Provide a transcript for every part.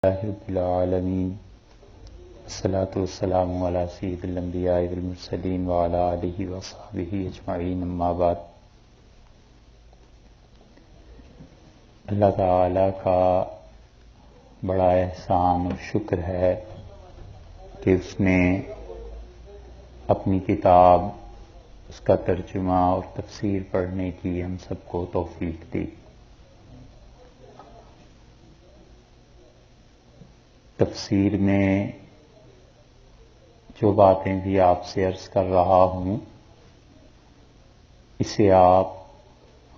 رب العالمین والصلاة والسلام علی سید الانبیاء والمرسلین وعلی آلہ وصحبہ اجمعین، اما بعد۔ اللہ تعالی کا بڑا احسان اور شکر ہے کہ اس نے اپنی کتاب، اس کا ترجمہ اور تفسیر پڑھنے کی ہم سب کو توفیق دی۔ تفسیر میں جو باتیں بھی آپ سے عرض کر رہا ہوں، اسے آپ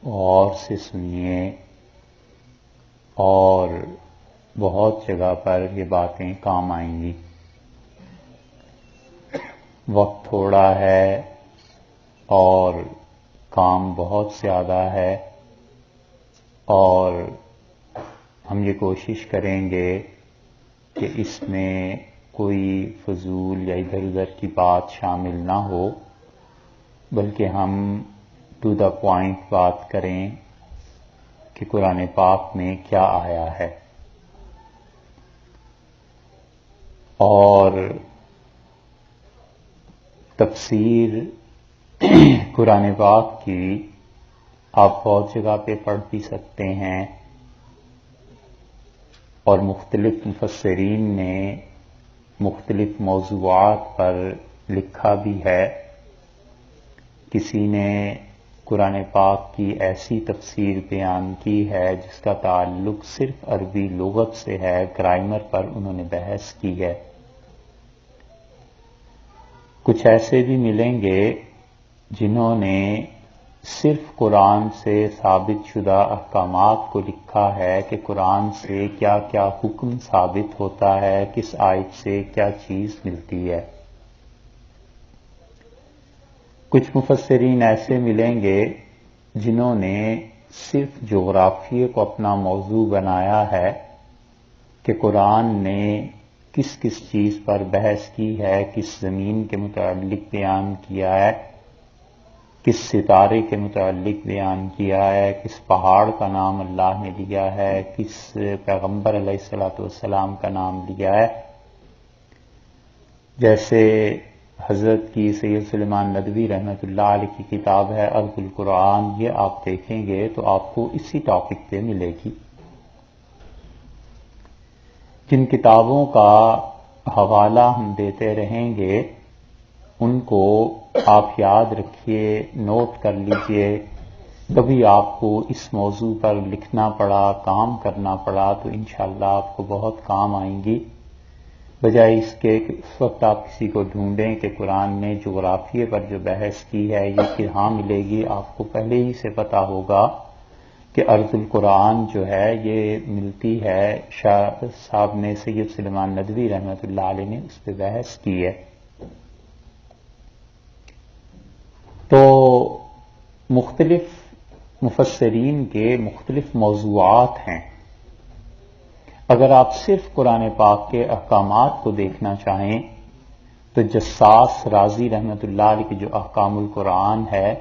غور سے سنیے، اور بہت جگہ پر یہ باتیں کام آئیں گی۔ وقت تھوڑا ہے اور کام بہت زیادہ ہے، اور ہم یہ کوشش کریں گے کہ اس میں کوئی فضول یا ادھر ادھر کی بات شامل نہ ہو، بلکہ ہم ٹو دا پوائنٹ بات کریں کہ قرآن پاک میں کیا آیا ہے۔ اور تفسیر قرآن پاک کی آپ بہت جگہ پہ پڑھ بھی سکتے ہیں، اور مختلف مفسرین نے مختلف موضوعات پر لکھا بھی ہے۔ کسی نے قرآن پاک کی ایسی تفسیر بیان کی ہے جس کا تعلق صرف عربی لغت سے ہے، گرامر پر انہوں نے بحث کی ہے۔ کچھ ایسے بھی ملیں گے جنہوں نے صرف قرآن سے ثابت شدہ احکامات کو لکھا ہے کہ قرآن سے کیا کیا حکم ثابت ہوتا ہے، کس آیت سے کیا چیز ملتی ہے۔ کچھ مفسرین ایسے ملیں گے جنہوں نے صرف جغرافیے کو اپنا موضوع بنایا ہے کہ قرآن نے کس کس چیز پر بحث کی ہے، کس زمین کے متعلق بیان کیا ہے، کس ستارے کے متعلق بیان کیا ہے، کس پہاڑ کا نام اللہ نے لیا ہے، کس پیغمبر علیہ الصلوۃ والسلام کا نام لیا ہے۔ جیسے حضرت کی سید سلیمان ندوی رحمۃ اللہ علیہ کی کتاب ہے عرض القرآن، یہ آپ دیکھیں گے تو آپ کو اسی ٹاپک پہ ملے گی۔ جن کتابوں کا حوالہ ہم دیتے رہیں گے ان کو آپ یاد رکھیے، نوٹ کر لیجئے۔ کبھی آپ کو اس موضوع پر لکھنا پڑا، کام کرنا پڑا تو انشاءاللہ آپ کو بہت کام آئیں گی، بجائے اس کے کہ اس وقت آپ کسی کو ڈھونڈیں کہ قرآن نے جغرافیے پر جو بحث کی ہے یہ کہاں ملے گی۔ آپ کو پہلے ہی سے پتا ہوگا کہ عرض القرآن جو ہے یہ ملتی ہے، شاہ صاحب نے، سید سلیمان ندوی رحمۃ اللہ علیہ نے اس پہ بحث کی ہے۔ تو مختلف مفسرین کے مختلف موضوعات ہیں۔ اگر آپ صرف قرآن پاک کے احکامات کو دیکھنا چاہیں تو جساس رازی رحمۃ اللہ علیہ کی جو احکام القرآن ہے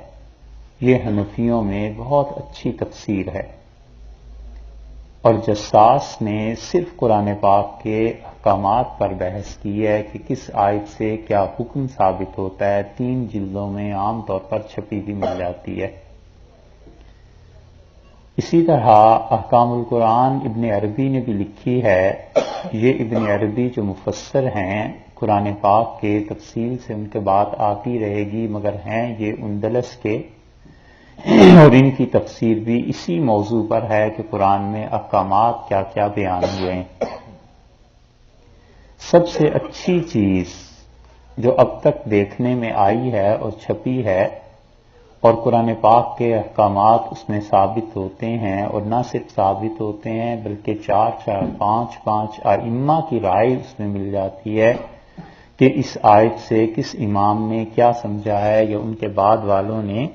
یہ حنفیوں میں بہت اچھی تفسیر ہے، اور جساس نے صرف قرآن پاک کے احکامات پر بحث کی ہے کہ کس آیت سے کیا حکم ثابت ہوتا ہے۔ 3 جلدوں میں عام طور پر چھپی بھی مل جاتی ہے۔ اسی طرح احکام القرآن ابن عربی نے بھی لکھی ہے۔ یہ ابن عربی جو مفسر ہیں قرآن پاک کے، تفصیل سے ان کے بات آتی رہے گی، مگر ہیں یہ اندلس کے، اور ان کی تفسیر بھی اسی موضوع پر ہے کہ قرآن میں احکامات کیا کیا بیان ہوئے ہیں۔ سب سے اچھی چیز جو اب تک دیکھنے میں آئی ہے اور چھپی ہے، اور قرآن پاک کے احکامات اس میں ثابت ہوتے ہیں، اور نہ صرف ثابت ہوتے ہیں بلکہ 4-5 ائمہ کی رائے اس میں مل جاتی ہے کہ اس آیت سے کس امام نے کیا سمجھا ہے، یا ان کے بعد والوں نے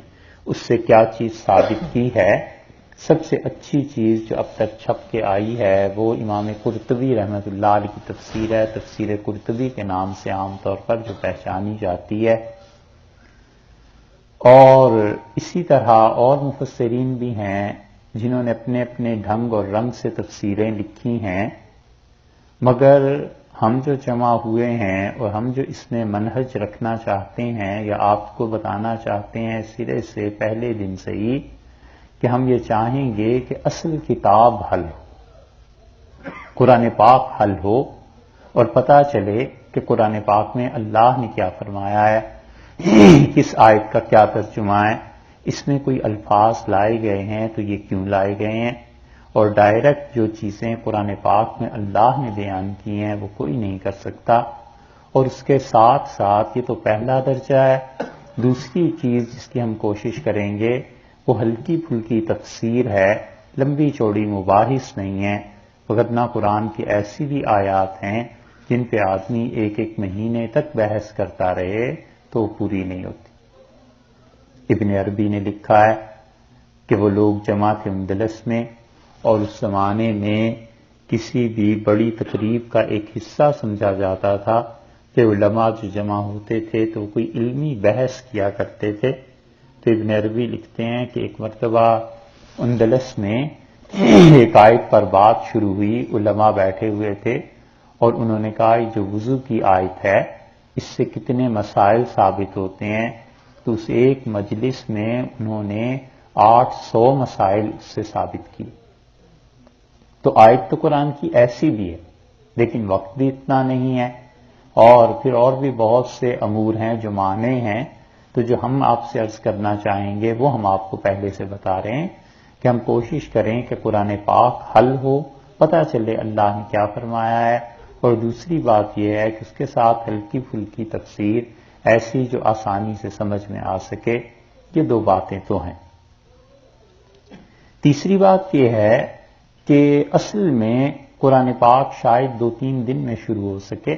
اس سے کیا چیز ثابت کی ہے۔ سب سے اچھی چیز جو اب تک چھپ کے آئی ہے وہ امام قرطبی رحمۃ اللہ علیہ کی تفسیر ہے، تفسیر قرطبی کے نام سے عام طور پر جو پہچانی جاتی ہے۔ اور اسی طرح اور مفسرین بھی ہیں جنہوں نے اپنے اپنے ڈھنگ اور رنگ سے تفسیریں لکھی ہیں، مگر ہم جو جمع ہوئے ہیں اور ہم جو اس میں منہج رکھنا چاہتے ہیں یا آپ کو بتانا چاہتے ہیں سرے سے پہلے دن سے ہی کہ ہم یہ چاہیں گے کہ اصل کتاب حل ہو، قرآن پاک حل ہو، اور پتہ چلے کہ قرآن پاک میں اللہ نے کیا فرمایا ہے، کس آیت کا کیا ترجمہ ہے، اس میں کوئی الفاظ لائے گئے ہیں تو یہ کیوں لائے گئے ہیں، اور ڈائریکٹ جو چیزیں قرآن پاک میں اللہ نے بیان کی ہیں وہ کوئی نہیں کر سکتا۔ اور اس کے ساتھ ساتھ یہ تو پہلا درجہ ہے، دوسری چیز جس کی ہم کوشش کریں گے وہ ہلکی پھلکی تفسیر ہے، لمبی چوڑی مباحث نہیں ہے، وگرنہ قرآن کی ایسی بھی آیات ہیں جن پہ آدمی ایک ایک مہینے تک بحث کرتا رہے تو پوری نہیں ہوتی۔ ابن عربی نے لکھا ہے کہ وہ لوگ جمع تھے اندلس میں، اور اس زمانے میں کسی بھی بڑی تقریب کا ایک حصہ سمجھا جاتا تھا کہ علماء جو جمع ہوتے تھے تو کوئی علمی بحث کیا کرتے تھے۔ تو ابن عربی لکھتے ہیں کہ ایک مرتبہ اندلس میں ایک آیت پر بات شروع ہوئی، علماء بیٹھے ہوئے تھے اور انہوں نے کہا جو وضو کی آیت ہے اس سے کتنے مسائل ثابت ہوتے ہیں، تو اس ایک مجلس میں انہوں نے 800 مسائل اس سے ثابت کی۔ تو آیت تو قرآن کی ایسی بھی ہے لیکن وقت بھی اتنا نہیں ہے، اور پھر اور بھی بہت سے امور ہیں جو معنی ہیں، تو جو ہم آپ سے عرض کرنا چاہیں گے وہ ہم آپ کو پہلے سے بتا رہے ہیں کہ ہم کوشش کریں کہ قرآن پاک حل ہو، پتہ چلے اللہ نے کیا فرمایا ہے، اور دوسری بات یہ ہے کہ اس کے ساتھ ہلکی پھلکی تفسیر ایسی جو آسانی سے سمجھ میں آ سکے۔ یہ دو باتیں تو ہیں۔ تیسری بات یہ ہے کہ اصل میں قرآن پاک شاید 2-3 دن میں شروع ہو سکے۔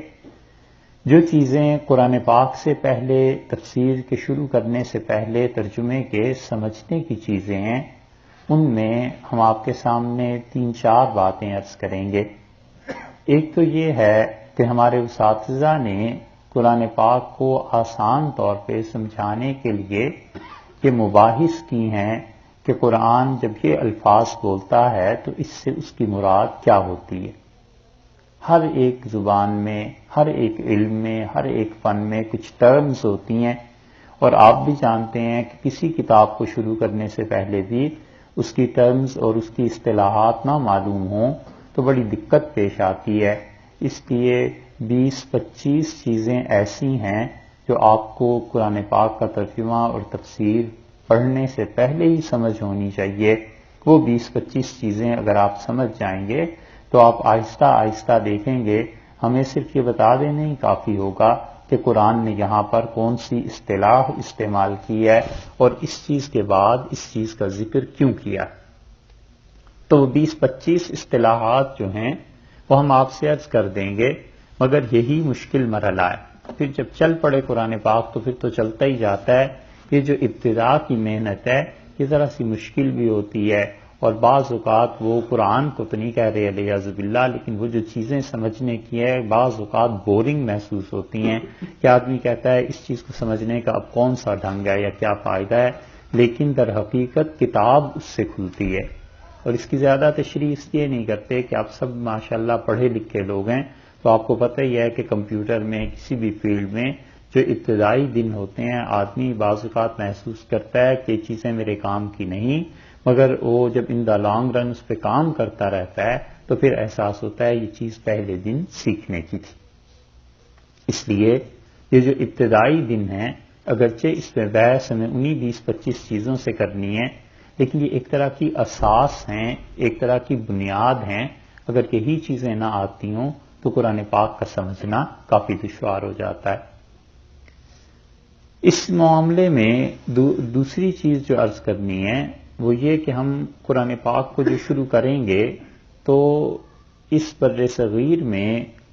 جو چیزیں قرآن پاک سے پہلے تفسیر کے شروع کرنے سے پہلے ترجمے کے سمجھنے کی چیزیں ہیں، ان میں ہم آپ کے سامنے 3-4 باتیں عرض کریں گے۔ ایک تو یہ ہے کہ ہمارے اساتذہ نے قرآن پاک کو آسان طور پہ سمجھانے کے لیے یہ مباحث کی ہیں کہ قرآن جب یہ الفاظ بولتا ہے تو اس سے اس کی مراد کیا ہوتی ہے۔ ہر ایک زبان میں، ہر ایک علم میں، ہر ایک فن میں کچھ ٹرمز ہوتی ہیں، اور آپ بھی جانتے ہیں کہ کسی کتاب کو شروع کرنے سے پہلے بھی اس کی ٹرمز اور اس کی اصطلاحات نہ معلوم ہوں تو بڑی دقت پیش آتی ہے۔ اس لیے 20-25 چیزیں ایسی ہیں جو آپ کو قرآن پاک کا ترجمہ اور تفسیر پڑھنے سے پہلے ہی سمجھ ہونی چاہیے۔ وہ 20-25 چیزیں اگر آپ سمجھ جائیں گے تو آپ آہستہ آہستہ دیکھیں گے ہمیں صرف یہ بتا دینا ہی کافی ہوگا کہ قرآن نے یہاں پر کون سی اصطلاح استعمال کی ہے اور اس چیز کے بعد اس چیز کا ذکر کیوں کیا۔ تو 20-25 اصطلاحات جو ہیں وہ ہم آپ سے عرض کر دیں گے، مگر یہی مشکل مرحلہ ہے۔ پھر جب چل پڑے قرآن پاک تو پھر تو چلتا ہی جاتا ہے۔ یہ جو ابتدا کی محنت ہے یہ ذرا سی مشکل بھی ہوتی ہے، اور بعض اوقات وہ قرآن کو تو نہیں کہہ رہے علیہ باللہ، لیکن وہ جو چیزیں سمجھنے کی ہے بعض اوقات بورنگ محسوس ہوتی ہیں کہ آدمی کہتا ہے اس چیز کو سمجھنے کا اب کون سا ڈھنگ ہے یا کیا فائدہ ہے، لیکن در حقیقت کتاب اس سے کھلتی ہے۔ اور اس کی زیادہ تشریح اس لیے نہیں کرتے کہ آپ سب ماشاءاللہ پڑھے لکھے لوگ ہیں، تو آپ کو پتہ ہی ہے کہ کمپیوٹر میں کسی بھی فیلڈ میں جو ابتدائی دن ہوتے ہیں آدمی بعض اوقات محسوس کرتا ہے کہ یہ چیزیں میرے کام کی نہیں، مگر وہ جب ان دا لانگ رن اس پہ کام کرتا رہتا ہے تو پھر احساس ہوتا ہے یہ چیز پہلے دن سیکھنے کی تھی۔ اس لیے یہ جو ابتدائی دن ہیں اگرچہ اس میں بحث ہمیں انہی 20-25 چیزوں سے کرنی ہے، لیکن یہ ایک طرح کی اساس ہیں، ایک طرح کی بنیاد ہیں۔ اگر یہی چیزیں نہ آتی ہوں تو قرآن پاک کا سمجھنا کافی دشوار ہو جاتا ہے۔ اس معاملے میں دوسری چیز جو عرض کرنی ہے وہ یہ کہ ہم قرآن پاک کو جو شروع کریں گے تو اس بر صغیر میں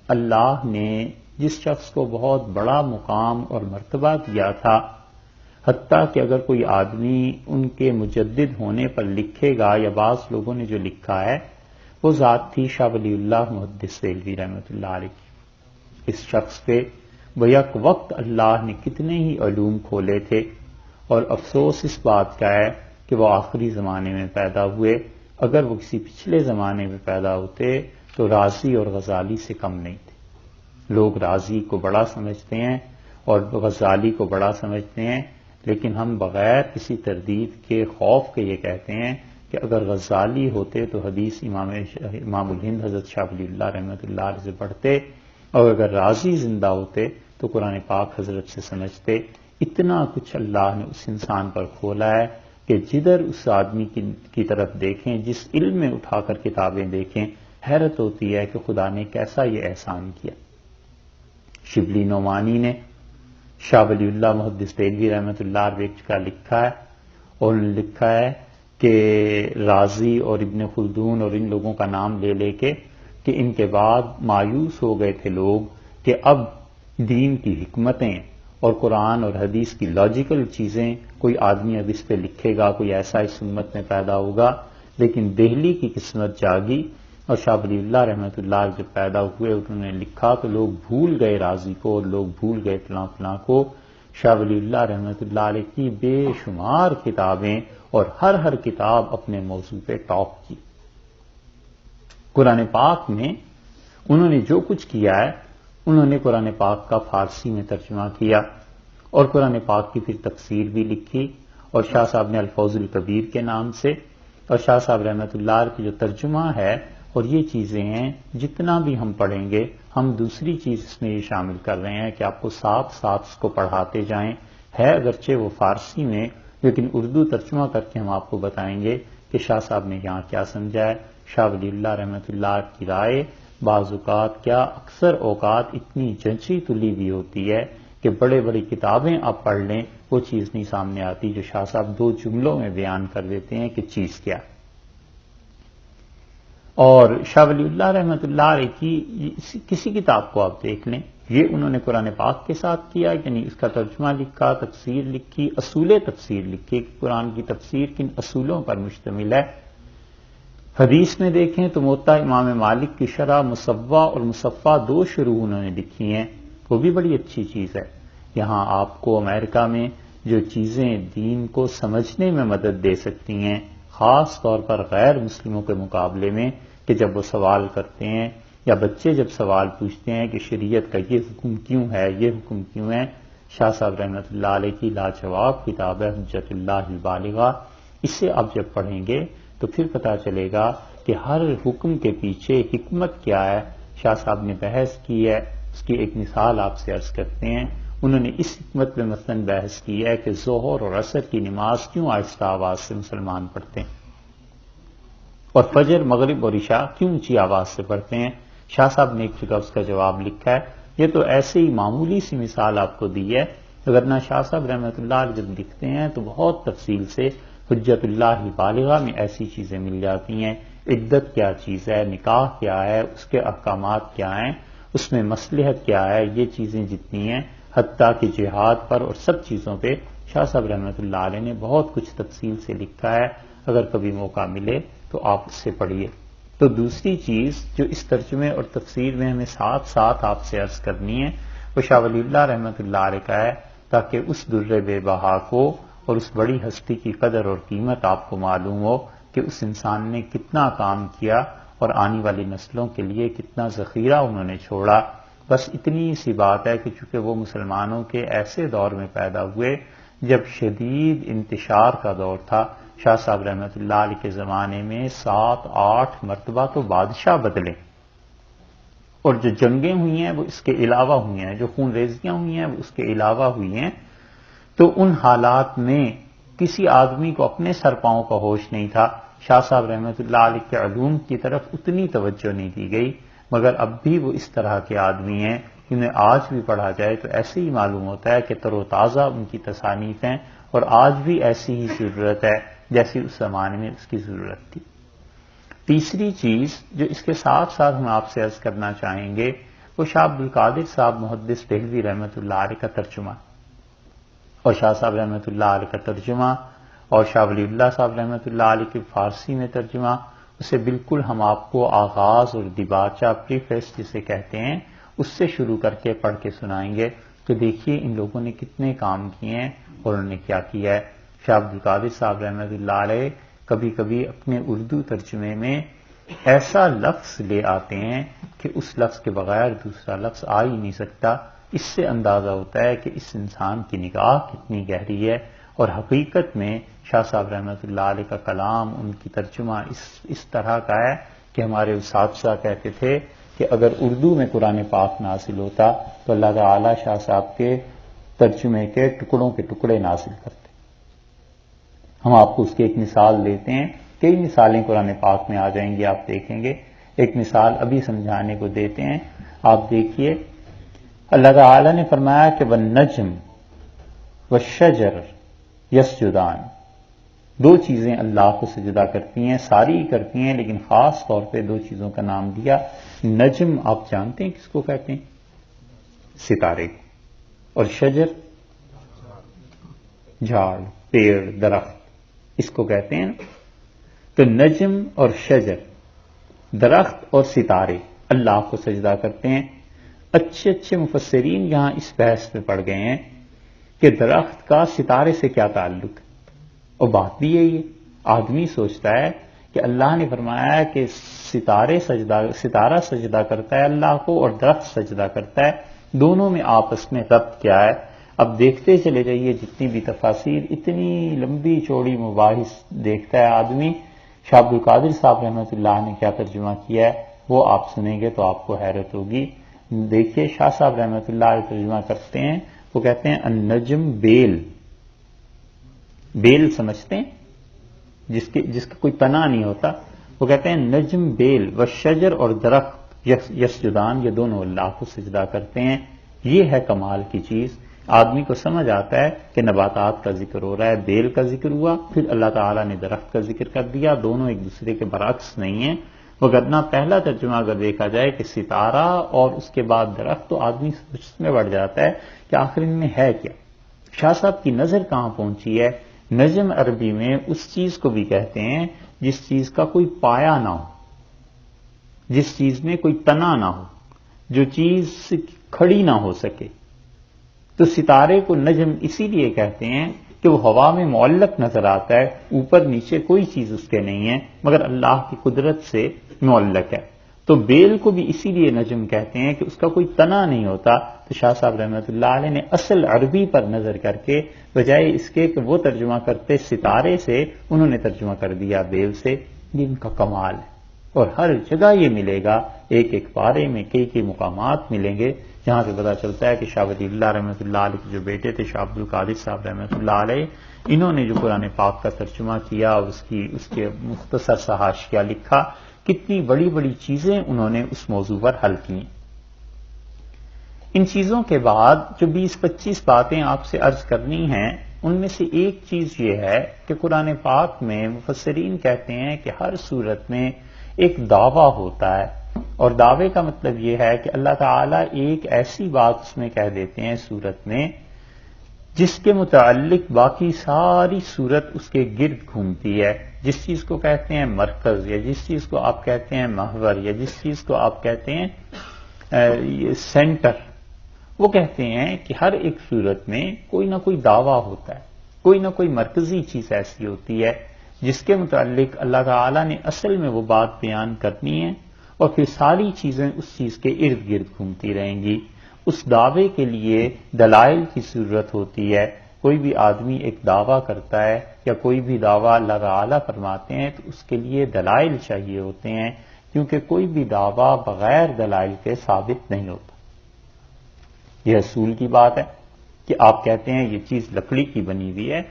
اللہ نے جس شخص کو بہت بڑا مقام اور مرتبہ دیا تھا، حتیٰ کہ اگر کوئی آدمی ان کے مجدد ہونے پر لکھے گا یا بعض لوگوں نے جو لکھا ہے، وہ ذات تھی شاہ ولی اللہ محدث دہلوی رحمۃ اللہ علیہ۔ اس شخص پہ بیک وقت اللہ نے کتنے ہی علوم کھولے تھے، اور افسوس اس بات کا ہے کہ وہ آخری زمانے میں پیدا ہوئے۔ اگر وہ کسی پچھلے زمانے میں پیدا ہوتے تو رازی اور غزالی سے کم نہیں تھے. لوگ رازی کو بڑا سمجھتے ہیں اور غزالی کو بڑا سمجھتے ہیں، لیکن ہم بغیر کسی تردید کے، خوف کے یہ کہتے ہیں کہ اگر غزالی ہوتے تو حدیث امام الہند حضرت شاہ ولی اللہ رحمۃ اللہ علیہ سے پڑھتے، اور اگر رازی زندہ ہوتے تو قرآن پاک حضرت سے سمجھتے. اتنا کچھ اللہ نے اس انسان پر کھولا ہے کہ جدھر اس آدمی کی طرف دیکھیں، جس علم میں اٹھا کر کتابیں دیکھیں، حیرت ہوتی ہے کہ خدا نے کیسا یہ احسان کیا. شبلی نعمانی نے شاہ ولی اللہ محدث دہلوی رحمۃ اللہ علیہ کا لکھا ہے، اور انہوں نے لکھا ہے کہ رازی اور ابن خلدون اور ان لوگوں کا نام لے لے کے کہ ان کے بعد مایوس ہو گئے تھے لوگ کہ اب دین کی حکمتیں اور قرآن اور حدیث کی لاجیکل چیزیں کوئی آدمی اب اس پہ لکھے گا، کوئی ایسا اس امت میں پیدا ہوگا. لیکن دہلی کی قسمت جاگی اور شاہ ولی اللہ رحمۃ اللہ جب پیدا ہوئے انہوں نے لکھا تو لوگ بھول گئے رازی کو اور لوگ بھول گئے فلاں فلاں کو. شاہ ولی اللہ رحمۃ اللہ علیہ کی بے شمار کتابیں اور ہر کتاب اپنے موضوع پہ ٹاپ کی. قرآن پاک میں انہوں نے جو کچھ کیا ہے، انہوں نے قرآن پاک کا فارسی میں ترجمہ کیا اور قرآن پاک کی پھر تفسیر بھی لکھی، اور شاہ صاحب نے الفوز الکبیر کے نام سے، اور شاہ صاحب رحمۃ اللہ علیہ کی جو ترجمہ ہے. اور یہ چیزیں ہیں جتنا بھی ہم پڑھیں گے، ہم دوسری چیز اس میں یہ شامل کر رہے ہیں کہ آپ کو ساتھ ساتھ اس کو پڑھاتے جائیں. ہے اگرچہ وہ فارسی میں، لیکن اردو ترجمہ کر کے ہم آپ کو بتائیں گے کہ شاہ صاحب نے یہاں کیا سمجھا ہے. شاہ ولی اللہ رحمۃ اللہ کی رائے بعض اوقات کیا اکثر اوقات اتنی جنچی تلی بھی ہوتی ہے کہ بڑے بڑی کتابیں آپ پڑھ لیں وہ چیز نہیں سامنے آتی جو شاہ صاحب 2 جملوں میں بیان کر دیتے ہیں کہ چیز کیا. اور شاہ ولی اللہ رحمۃ اللہ علیہ کی کسی کتاب کو آپ دیکھ لیں، یہ انہوں نے قرآن پاک کے ساتھ کیا، یعنی اس کا ترجمہ لکھا، تفسیر لکھی، اصول تفسیر لکھی. قرآن کی تفسیر کن اصولوں پر مشتمل ہے. حدیث میں دیکھیں تو موطا امام مالک کی شرح مصوّع اور مصفّہ 2 شروع انہوں نے لکھی ہیں، وہ بھی بڑی اچھی چیز ہے. یہاں آپ کو امریکہ میں جو چیزیں دین کو سمجھنے میں مدد دے سکتی ہیں، خاص طور پر غیر مسلموں کے مقابلے میں، کہ جب وہ سوال کرتے ہیں یا بچے جب سوال پوچھتے ہیں کہ شریعت کا یہ حکم کیوں ہے، یہ حکم کیوں ہے، شاہ صاحب رحمۃ اللہ علیہ کی لاجواب کتاب ہے حجت اللہ البالغہ. اسے آپ جب پڑھیں گے تو پھر پتہ چلے گا کہ ہر حکم کے پیچھے حکمت کیا ہے. شاہ صاحب نے بحث کی ہے، اس کی ایک مثال آپ سے عرض کرتے ہیں. انہوں نے اس حکمت میں مثلاً بحث کی ہے کہ ظہر اور عصر کی نماز کیوں آہستہ آواز سے مسلمان پڑھتے ہیں، اور فجر، مغرب اور عشاء کیوں اونچی آواز سے پڑھتے ہیں. شاہ صاحب نے ایک جگہ اس کا جواب لکھا ہے. یہ تو ایسے ہی معمولی سی مثال آپ کو دی ہے، ورنہ شاہ صاحب رحمۃ اللہ علیہ جب لکھتے ہیں تو بہت تفصیل سے حجت اللہ البالغہ میں ایسی چیزیں مل جاتی ہیں. عدت کیا چیز ہے، نکاح کیا ہے، اس کے احکامات کیا ہیں، اس میں مصلحت کیا ہے، یہ چیزیں جتنی ہیں، حتیٰ کہ جہاد پر اور سب چیزوں پہ شاہ صاحب رحمۃ اللہ علیہ نے بہت کچھ تفصیل سے لکھا ہے. اگر کبھی موقع ملے تو آپ اس سے پڑھیے. تو دوسری چیز جو اس ترجمے اور تفسیر میں ہمیں ساتھ ساتھ آپ سے عرض کرنی ہے وہ شاہ ولی اللہ رحمۃ اللہ علیہ کا ہے، تاکہ اس در بے بہا کو اور اس بڑی ہستی کی قدر اور قیمت آپ کو معلوم ہو کہ اس انسان نے کتنا کام کیا اور آنے والی نسلوں کے لیے کتنا ذخیرہ انہوں نے چھوڑا. بس اتنی سی بات ہے کہ چونکہ وہ مسلمانوں کے ایسے دور میں پیدا ہوئے جب شدید انتشار کا دور تھا. شاہ صاحب رحمۃ اللہ علیہ کے زمانے میں 7-8 مرتبہ تو بادشاہ بدلے، اور جو جنگیں ہوئی ہیں وہ اس کے علاوہ ہوئی ہیں، جو خون ریزیاں ہوئی ہیں وہ اس کے علاوہ ہوئی ہیں. تو ان حالات میں کسی آدمی کو اپنے سر پاؤں کا ہوش نہیں تھا. شاہ صاحب رحمۃ اللہ علیہ کے علوم کی طرف اتنی توجہ نہیں دی گئی، مگر اب بھی وہ اس طرح کے آدمی ہیں انہیں آج بھی پڑھا جائے تو ایسے ہی معلوم ہوتا ہے کہ تر و تازہ ان کی تصانیف ہیں، اور آج بھی ایسی ہی ضرورت ہے جیسی اس زمانے میں اس کی ضرورت تھی. تیسری چیز جو اس کے ساتھ ساتھ ہم آپ سے عرض کرنا چاہیں گے وہ شاہ عبد القادر صاحب محدث دہلوی رحمۃ اللہ علیہ کا ترجمہ، اور شاہ صاحب رحمۃ اللہ علیہ کا ترجمہ اور شاہ ولی اللہ صاحب رحمۃ اللہ علیہ کے فارسی میں ترجمہ، اسے بالکل ہم آپ کو آغاز اور دیباچہ پریفیس جسے کہتے ہیں اس سے شروع کر کے پڑھ کے سنائیں گے. تو دیکھیے ان لوگوں نے کتنے کام کیے ہیں اور انہوں نے کیا کیا ہے. شاہ عبد القادر صاحب رحمۃ اللہ علیہ کبھی کبھی اپنے اردو ترجمے میں ایسا لفظ لے آتے ہیں کہ اس لفظ کے بغیر دوسرا لفظ آ ہی نہیں سکتا. اس سے اندازہ ہوتا ہے کہ اس انسان کی نگاہ کتنی گہری ہے. اور حقیقت میں شاہ صاحب رحمۃ اللہ علیہ کا کلام، ان کی ترجمہ اس طرح کا ہے کہ ہمارے اساتذہ کہتے تھے کہ اگر اردو میں قرآن پاک نازل ہوتا تو اللہ تعالی شاہ صاحب کے ترجمے کے ٹکڑوں کے ٹکڑے نازل کرتے. ہم آپ کو اس کی ایک مثال دیتے ہیں، کئی مثالیں قرآن پاک میں آ جائیں گی، آپ دیکھیں گے. ایک مثال ابھی سمجھانے کو دیتے ہیں، آپ دیکھیے. اللہ تعالی نے فرمایا کہ والنجم والشجر یسجدان، دو چیزیں اللہ کو سجدہ کرتی ہیں، ساری کرتی ہیں لیکن خاص طور پہ دو چیزوں کا نام دیا. نجم آپ جانتے ہیں کس کو کہتے ہیں؟ ستارے کو. اور شجر جھاڑ، پیڑ، درخت، اس کو کہتے ہیں. تو نجم اور شجر، درخت اور ستارے اللہ کو سجدہ کرتے ہیں. اچھے اچھے مفسرین یہاں اس بحث پہ پڑ گئے ہیں کہ درخت کا ستارے سے کیا تعلق ہے. اور بات بھی یہی ہے، آدمی سوچتا ہے کہ اللہ نے فرمایا کہ ستارہ سجدہ کرتا ہے اللہ کو اور درخت سجدہ کرتا ہے، دونوں میں آپس میں ربط کیا ہے. اب دیکھتے چلے جائیے، جتنی بھی تفاسیر، اتنی لمبی چوڑی مباحث دیکھتا ہے آدمی. شاہ عبد القادر صاحب رحمۃ اللہ نے کیا ترجمہ کیا ہے وہ آپ سنیں گے تو آپ کو حیرت ہوگی. دیکھیے شاہ صاحب رحمۃ اللہ علیہ ترجمہ کرتے ہیں، وہ کہتے ہیں النجم بیل. بیل سمجھتے ہیں جس کا کوئی تنا نہیں ہوتا، وہ کہتے ہیں نجم بیل والشجر اور درخت یسجدان، یہ دونوں اللہ کو سجدہ کرتے ہیں. یہ ہے کمال کی چیز. آدمی کو سمجھ آتا ہے کہ نباتات کا ذکر ہو رہا ہے، بیل کا ذکر ہوا، پھر اللہ تعالیٰ نے درخت کا ذکر کر دیا. دونوں ایک دوسرے کے برعکس نہیں ہیں. وگرنہ پہلا ترجمہ اگر دیکھا جائے کہ ستارہ اور اس کے بعد درخت، تو آدمی سوچ میں بڑھ جاتا ہے کہ آخر ان میں ہے کیا. شاہ صاحب کی نظر کہاں پہنچی ہے؟ نجم عربی میں اس چیز کو بھی کہتے ہیں جس چیز کا کوئی پایا نہ ہو، جس چیز میں کوئی تنا نہ ہو، جو چیز کھڑی نہ ہو سکے. تو ستارے کو نجم اسی لیے کہتے ہیں کہ وہ ہوا میں معلق نظر آتا ہے، اوپر نیچے کوئی چیز اس کے نہیں ہے مگر اللہ کی قدرت سے معلق ہے. تو بیل کو بھی اسی لیے نجم کہتے ہیں کہ اس کا کوئی تنا نہیں ہوتا. تو شاہ صاحب رحمۃ اللہ علیہ نے اصل عربی پر نظر کر کے بجائے اس کے کہ وہ ترجمہ کرتے ستارے سے، انہوں نے ترجمہ کر دیا بیل سے. یہ ان کا کمال ہے. اور ہر جگہ یہ ملے گا، ایک ایک پارے میں کئی مقامات ملیں گے جہاں سے پتا چلتا ہے کہ شاہ ولی اللہ رحمۃ اللہ علیہ کے جو بیٹے تھے شاہ عبد القادر صاحب رحمۃ اللہ علیہ، انہوں نے جو قرآن پاک کا ترجمہ کیا، اس کے مختصر سا حاشیہ لکھا، کتنی بڑی بڑی چیزیں انہوں نے اس موضوع پر حل کی. ان چیزوں کے بعد جو 20-25 باتیں آپ سے عرض کرنی ہیں، ان میں سے ایک چیز یہ ہے کہ قرآن پاک میں مفسرین کہتے ہیں کہ ہر صورت میں ایک دعویٰ ہوتا ہے. اور دعوے کا مطلب یہ ہے کہ اللہ تعالیٰ ایک ایسی بات اس میں کہہ دیتے ہیں صورت میں جس کے متعلق باقی ساری صورت اس کے گرد گھومتی ہے. جس چیز کو کہتے ہیں مرکز، یا جس چیز کو آپ کہتے ہیں محور، یا جس چیز کو آپ کہتے ہیں سینٹر، وہ کہتے ہیں کہ ہر ایک صورت میں کوئی نہ کوئی دعویٰ ہوتا ہے، کوئی نہ کوئی مرکزی چیز ایسی ہوتی ہے جس کے متعلق اللہ تعالیٰ نے اصل میں وہ بات بیان کرنی ہے، اور پھر ساری چیزیں اس چیز کے ارد گرد گھومتی رہیں گی. اس دعوے کے لیے دلائل کی ضرورت ہوتی ہے. کوئی بھی آدمی ایک دعویٰ کرتا ہے یا کوئی بھی دعویٰ اللہ تعالیٰ فرماتے ہیں تو اس کے لیے دلائل چاہیے ہوتے ہیں، کیونکہ کوئی بھی دعویٰ بغیر دلائل کے ثابت نہیں ہوتا. یہ اصول کی بات ہے کہ آپ کہتے ہیں یہ چیز لکڑی کی بنی ہوئی ہے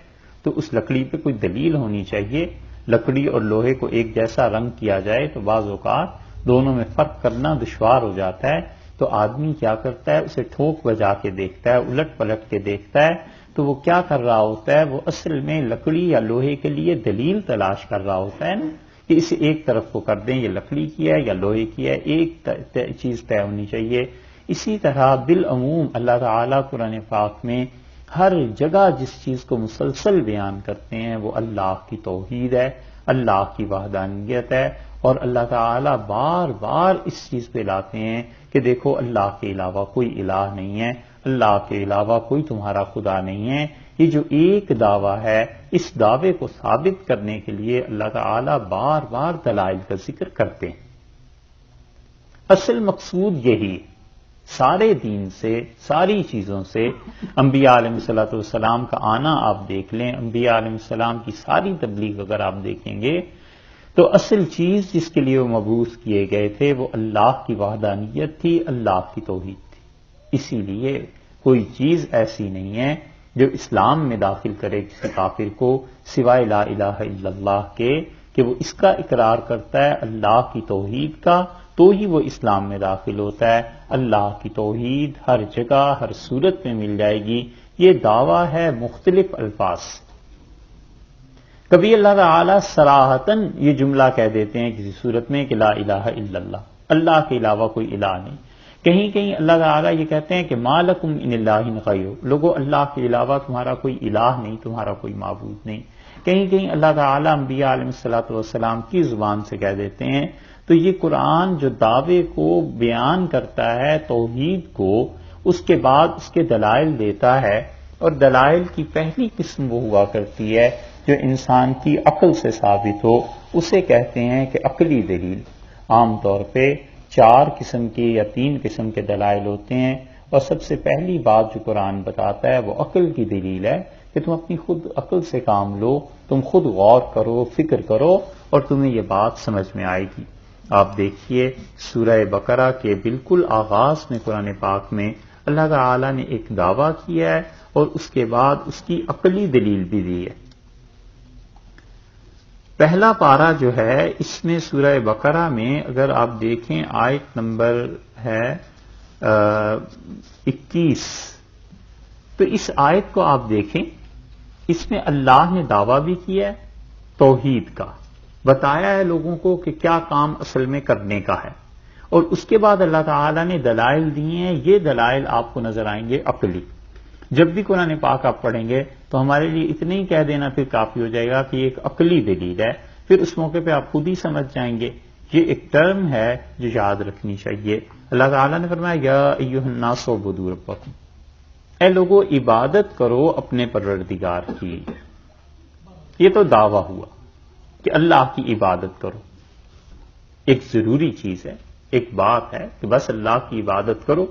تو اس لکڑی پہ کوئی دلیل ہونی چاہیے. لکڑی اور لوہے کو ایک جیسا رنگ کیا جائے تو بعض اوقات دونوں میں فرق کرنا دشوار ہو جاتا ہے. تو آدمی کیا کرتا ہے، اسے ٹھوک بجا کے دیکھتا ہے، الٹ پلٹ کے دیکھتا ہے. تو وہ کیا کر رہا ہوتا ہے، وہ اصل میں لکڑی یا لوہے کے لیے دلیل تلاش کر رہا ہوتا ہے نا، کہ اسے ایک طرف کو کر دیں، یہ لکڑی کی ہے یا لوہے کی ہے، ایک چیز طے ہونی چاہیے. اسی طرح بالعموم اللہ تعالیٰ قرآن پاک میں ہر جگہ جس چیز کو مسلسل بیان کرتے ہیں وہ اللہ کی توحید ہے، اللہ کی وحدانیت ہے. اور اللہ تعالیٰ بار بار اس چیز پہ لاتے ہیں کہ دیکھو اللہ کے علاوہ کوئی الہ نہیں ہے، اللہ کے علاوہ کوئی تمہارا خدا نہیں ہے. یہ جو ایک دعویٰ ہے، اس دعوے کو ثابت کرنے کے لیے اللہ تعالی بار بار دلائل کا ذکر کرتے ہیں۔ اصل مقصود یہی ہے، سارے دین سے، ساری چیزوں سے، انبیاء علیہ الصلوۃ والسلام کا آنا آپ دیکھ لیں، انبیاء علیہ السلام کی ساری تبلیغ اگر آپ دیکھیں گے تو اصل چیز جس کے لیے وہ مبعوث کیے گئے تھے وہ اللہ کی وحدانیت تھی، اللہ کی توحید تھی۔ اسی لیے کوئی چیز ایسی نہیں ہے جو اسلام میں داخل کرے کسی کافر کو سوائے لا الہ الا اللہ کے، کہ وہ اس کا اقرار کرتا ہے اللہ کی توحید کا، تو ہی وہ اسلام میں داخل ہوتا ہے۔ اللہ کی توحید ہر جگہ ہر صورت میں مل جائے گی، یہ دعویٰ ہے مختلف الفاظ۔ کبھی اللہ تعالی صراحتاً یہ جملہ کہہ دیتے ہیں کسی صورت میں کہ لا الہ الا اللہ، اللہ کے علاوہ کوئی الہ نہیں۔ کہیں کہیں اللہ تعالیٰ یہ کہتے ہیں کہ ما لکم ان الہ غیرہ، لوگوں اللہ کے علاوہ تمہارا کوئی الہ نہیں، تمہارا کوئی معبود نہیں۔ کہیں کہیں اللہ تعالیٰ انبیاء علیہ الصلوۃ والسلام کی زبان سے کہہ دیتے ہیں۔ تو یہ قرآن جو دعوے کو بیان کرتا ہے توحید کو، اس کے بعد اس کے دلائل دیتا ہے، اور دلائل کی پہلی قسم وہ ہوا کرتی ہے جو انسان کی عقل سے ثابت ہو، اسے کہتے ہیں کہ عقلی دلیل۔ عام طور پہ 4 قسم کے یا 3 قسم کے دلائل ہوتے ہیں، اور سب سے پہلی بات جو قرآن بتاتا ہے وہ عقل کی دلیل ہے کہ تم اپنی خود عقل سے کام لو، تم خود غور کرو، فکر کرو، اور تمہیں یہ بات سمجھ میں آئے گی۔ آپ دیکھیے سورہ بقرہ کے بالکل آغاز میں قرآن پاک میں اللہ تعالی نے ایک دعویٰ کیا ہے اور اس کے بعد اس کی عقلی دلیل بھی دی ہے۔ پہلا پارہ جو ہے اس میں سورہ بقرہ میں اگر آپ دیکھیں آیت نمبر ہے 21، تو اس آیت کو آپ دیکھیں، اس میں اللہ نے دعویٰ بھی کیا ہے توحید کا، بتایا ہے لوگوں کو کہ کیا کام اصل میں کرنے کا ہے، اور اس کے بعد اللہ تعالیٰ نے دلائل دیے ہیں۔ یہ دلائل آپ کو نظر آئیں گے عقلی۔ جب بھی قرآن پاک آپ پڑھیں گے تو ہمارے لیے اتنا ہی کہہ دینا پھر کافی ہو جائے گا کہ یہ ایک عقلی دلیل ہے، پھر اس موقع پہ آپ خود ہی سمجھ جائیں گے۔ یہ ایک ٹرم ہے جو یاد رکھنی چاہیے۔ اللہ تعالیٰ نے فرمایا یا ایھا الناس اعبدوا ربکم، اے لوگوں عبادت کرو اپنے پروردگار کی۔ یہ تو دعویٰ ہوا کہ اللہ کی عبادت کرو، ایک ضروری چیز ہے، ایک بات ہے کہ بس اللہ کی عبادت کرو۔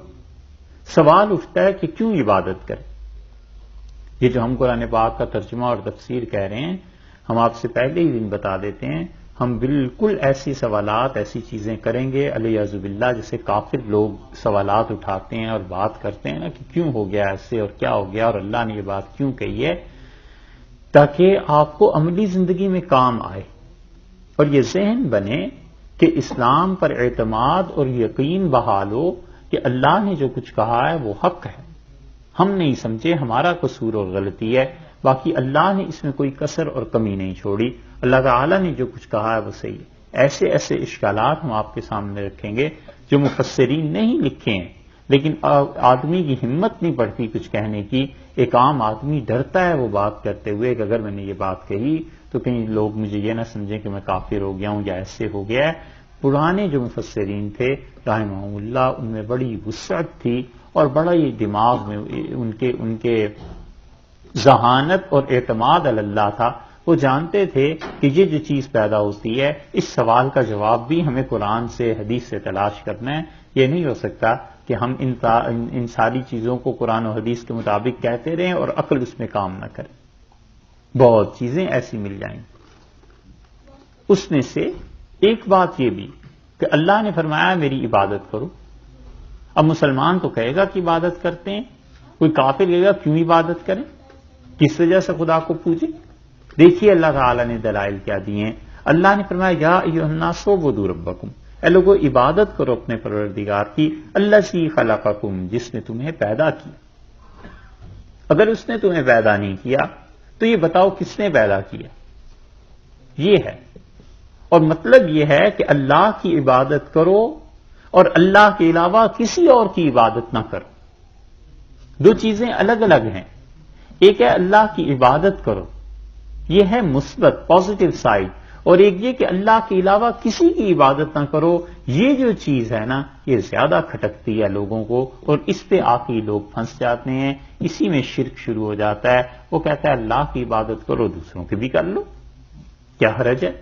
سوال اٹھتا ہے کہ کیوں عبادت کریں؟ یہ جو ہم قرآن پاک کا ترجمہ اور تفسیر کہہ رہے ہیں، ہم آپ سے پہلے ہی دن بتا دیتے ہیں، ہم بالکل ایسی سوالات، ایسی چیزیں کریں گے علیہ باللہ جیسے کافر لوگ سوالات اٹھاتے ہیں اور بات کرتے ہیں نا کہ کیوں ہو گیا ایسے اور کیا ہو گیا اور اللہ نے یہ بات کیوں کہی ہے، تاکہ آپ کو عملی زندگی میں کام آئے اور یہ ذہن بنے کہ اسلام پر اعتماد اور یقین بحال ہو کہ اللہ نے جو کچھ کہا ہے وہ حق ہے، ہم نہیں سمجھے، ہمارا قصور اور غلطی ہے، باقی اللہ نے اس میں کوئی کسر اور کمی نہیں چھوڑی، اللہ تعالیٰ نے جو کچھ کہا ہے وہ صحیح ہے۔ ایسے ایسے اشکالات ہم آپ کے سامنے رکھیں گے جو مفسرین نہیں لکھے ہیں، لیکن آدمی کی ہمت نہیں پڑتی کچھ کہنے کی۔ ایک عام آدمی ڈرتا ہے وہ بات کرتے ہوئے کہ اگر میں نے یہ بات کہی تو کہیں لوگ مجھے یہ نہ سمجھیں کہ میں کافر ہو گیا ہوں یا ایسے ہو گیا ہے۔ پرانے جو مفسرین تھے رحمہم اللہ، ان میں بڑی وسعت تھی اور بڑا ہی دماغ میں ان کے ذہانت اور اعتماد اللہ تھا۔ وہ جانتے تھے کہ یہ جو چیز پیدا ہوتی ہے اس سوال کا جواب بھی ہمیں قرآن سے حدیث سے تلاش کرنا ہے۔ یہ نہیں ہو سکتا کہ ہم ان ساری چیزوں کو قرآن و حدیث کے مطابق کہتے رہیں اور عقل اس میں کام نہ کرے۔ بہت چیزیں ایسی مل جائیں۔ اس میں سے ایک بات یہ بھی کہ اللہ نے فرمایا میری عبادت کرو۔ اب مسلمان تو کہے گا کہ عبادت کرتے ہیں، کوئی کافر کہے گا کیوں عبادت کریں، کس وجہ سے خدا کو پوجیں؟ دیکھیے اللہ تعالی نے دلائل کیا دیے ہیں۔ اللہ نے فرمایا یا ایھا الناس اعبدوا ربکم، اے لوگوں عبادت کرو اپنے پروردگار کی، الذی خلقکم، جس نے تمہیں پیدا کیا۔ اگر اس نے تمہیں پیدا نہیں کیا تو یہ بتاؤ کس نے پیدا کیا؟ یہ ہے، اور مطلب یہ ہے کہ اللہ کی عبادت کرو اور اللہ کے علاوہ کسی اور کی عبادت نہ کرو۔ دو چیزیں الگ الگ ہیں۔ ایک ہے اللہ کی عبادت کرو، یہ ہے مثبت پازیٹو سائڈ، اور ایک یہ کہ اللہ کے علاوہ کسی کی عبادت نہ کرو، یہ جو چیز ہے نا یہ زیادہ کھٹکتی ہے لوگوں کو، اور اس پہ آ کے لوگ پھنس جاتے ہیں، اسی میں شرک شروع ہو جاتا ہے۔ وہ کہتا ہے اللہ کی عبادت کرو، دوسروں کی بھی کر لو، کیا حرج ہے؟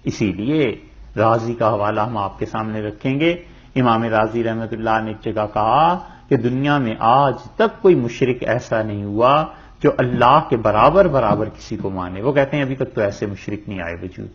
اسی لیے رازی کا حوالہ ہم آپ کے سامنے رکھیں گے۔ امام رازی رحمۃ اللہ نے ایک جگہ کہا کہ دنیا میں آج تک کوئی مشرک ایسا نہیں ہوا جو اللہ کے برابر برابر کسی کو مانے۔ وہ کہتے ہیں ابھی تک تو ایسے مشرک نہیں آئے وجود،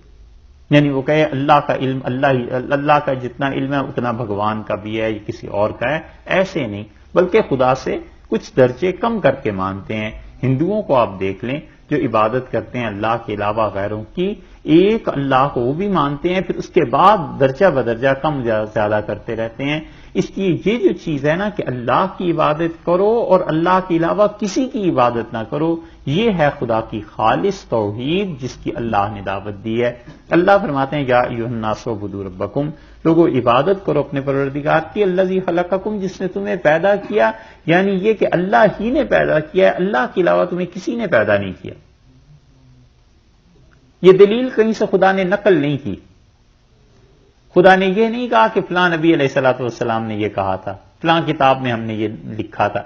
یعنی وہ کہے اللہ کا علم اللہ کا جتنا علم ہے اتنا بھگوان کا بھی ہے، یہ کسی اور کا ہے، ایسے نہیں، بلکہ خدا سے کچھ درجے کم کر کے مانتے ہیں۔ ہندوؤں کو آپ دیکھ لیں جو عبادت کرتے ہیں اللہ کے علاوہ غیروں کی، ایک اللہ کو وہ بھی مانتے ہیں، پھر اس کے بعد درجہ بدرجہ کم زیادہ کرتے رہتے ہیں۔ اس لیے یہ جو چیز ہے نا کہ اللہ کی عبادت کرو اور اللہ کے علاوہ کسی کی عبادت نہ کرو، یہ ہے خدا کی خالص توحید جس کی اللہ نے دعوت دی ہے۔ اللہ فرماتے ہیں یا ایھا الناس اعبدوا ربکم، لوگوں عبادت کرو اپنے پروردگار کی، الذی خلقکم، جس نے تمہیں پیدا کیا، یعنی یہ کہ اللہ ہی نے پیدا کیا ہے، اللہ کے علاوہ تمہیں کسی نے پیدا نہیں کیا۔ یہ دلیل کہیں سے خدا نے نقل نہیں کی، خدا نے یہ نہیں کہا کہ فلاں نبی علیہ الصلوۃ والسلام نے یہ کہا تھا، فلاں کتاب میں ہم نے یہ لکھا تھا،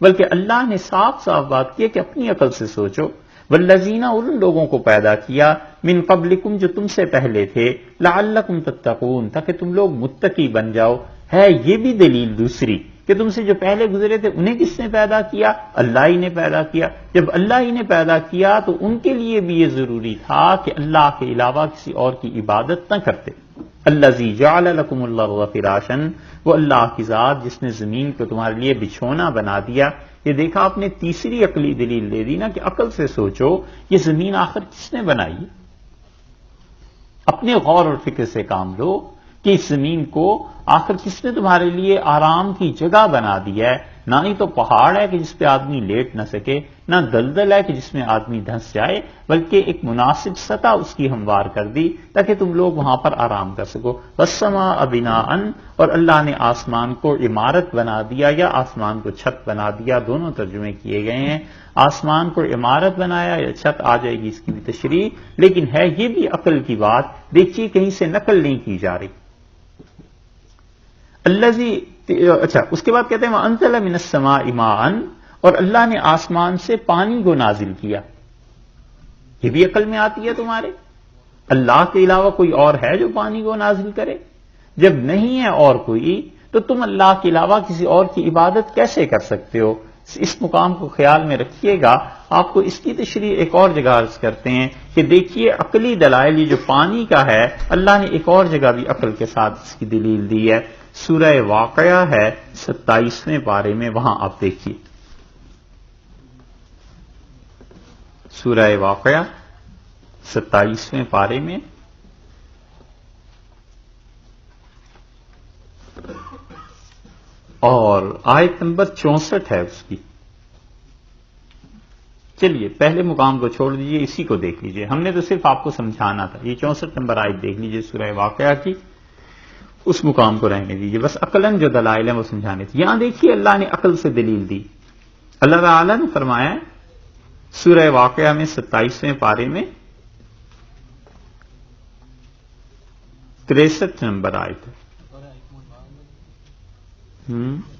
بلکہ اللہ نے صاف صاف بات کی کہ اپنی عقل سے سوچو۔ والذین، ان لوگوں کو پیدا کیا، من قبلکم، جو تم سے پہلے تھے، لعلکم تتقون، تاکہ تم لوگ متقی بن جاؤ۔ ہے یہ بھی دلیل دوسری کہ تم سے جو پہلے گزرے تھے انہیں کس نے پیدا کیا؟ اللہ ہی نے پیدا کیا۔ جب اللہ ہی نے پیدا کیا تو ان کے لیے بھی یہ ضروری تھا کہ اللہ کے علاوہ کسی اور کی عبادت نہ کرتے۔ الذی جعل لکم الارض فراشا، وہ اللہ کی ذات جس نے زمین کو تمہارے لیے بچھونا بنا دیا۔ یہ دیکھا آپ نے تیسری عقلی دلیل دے دی نا کہ عقل سے سوچو یہ زمین آخر کس نے بنائی؟ اپنے غور اور فکر سے کام لو کہ اس زمین کو آخر کس نے تمہارے لیے آرام کی جگہ بنا دیا ہے۔ نہ ہی تو پہاڑ ہے کہ جس پہ آدمی لیٹ نہ سکے، نہ دلدل ہے کہ جس میں آدمی دھنس جائے، بلکہ ایک مناسب سطح اس کی ہموار کر دی تاکہ تم لوگ وہاں پر آرام کر سکو۔ والسماء بناء، اور اللہ نے آسمان کو عمارت بنا دیا یا آسمان کو چھت بنا دیا، دونوں ترجمے کیے گئے ہیں۔ آسمان کو عمارت بنایا یا چھت، آ جائے گی اس کی بھی تشریح، لیکن ہے یہ بھی عقل کی بات، دیکھیے کہیں سے نقل نہیں کی جا رہی۔ الذی، اچھا اس کے بعد کہتے ہیں وَأَنزَلَ مِنَ السَّمَاءِ مَاءً، اور اللہ نے آسمان سے پانی کو نازل کیا۔ یہ بھی عقل میں آتی ہے تمہارے؟ اللہ کے علاوہ کوئی اور ہے جو پانی کو نازل کرے؟ جب نہیں ہے اور کوئی تو تم اللہ کے علاوہ کسی اور کی عبادت کیسے کر سکتے ہو؟ اس مقام کو خیال میں رکھیے گا۔ آپ کو اس کی تشریح ایک اور جگہ عرض کرتے ہیں کہ دیکھیے عقلی دلائل، یہ جو پانی کا ہے اللہ نے ایک اور جگہ بھی عقل کے ساتھ اس کی دلیل دی ہے۔ سورہ واقعہ ہے 27ویں پارے میں، وہاں آپ دیکھیے سورہ واقعہ 27ویں پارے میں اور آیت نمبر 64 ہے اس کی۔ چلیے پہلے مقام کو چھوڑ دیجئے، اسی کو دیکھ لیجئے، ہم نے تو صرف آپ کو سمجھانا تھا۔ یہ 64 نمبر آیت دیکھ لیجئے سورہ واقعہ کی، اس مقام کو رہنے دیجئے، بس عقلاً جو دلائل ہیں وہ سمجھانے تھے۔ یہاں دیکھیے اللہ نے عقل سے دلیل دی۔ اللہ تعالیٰ نے فرمایا سورہ واقعہ میں 27ویں پارے میں 63 نمبر آیت ہے،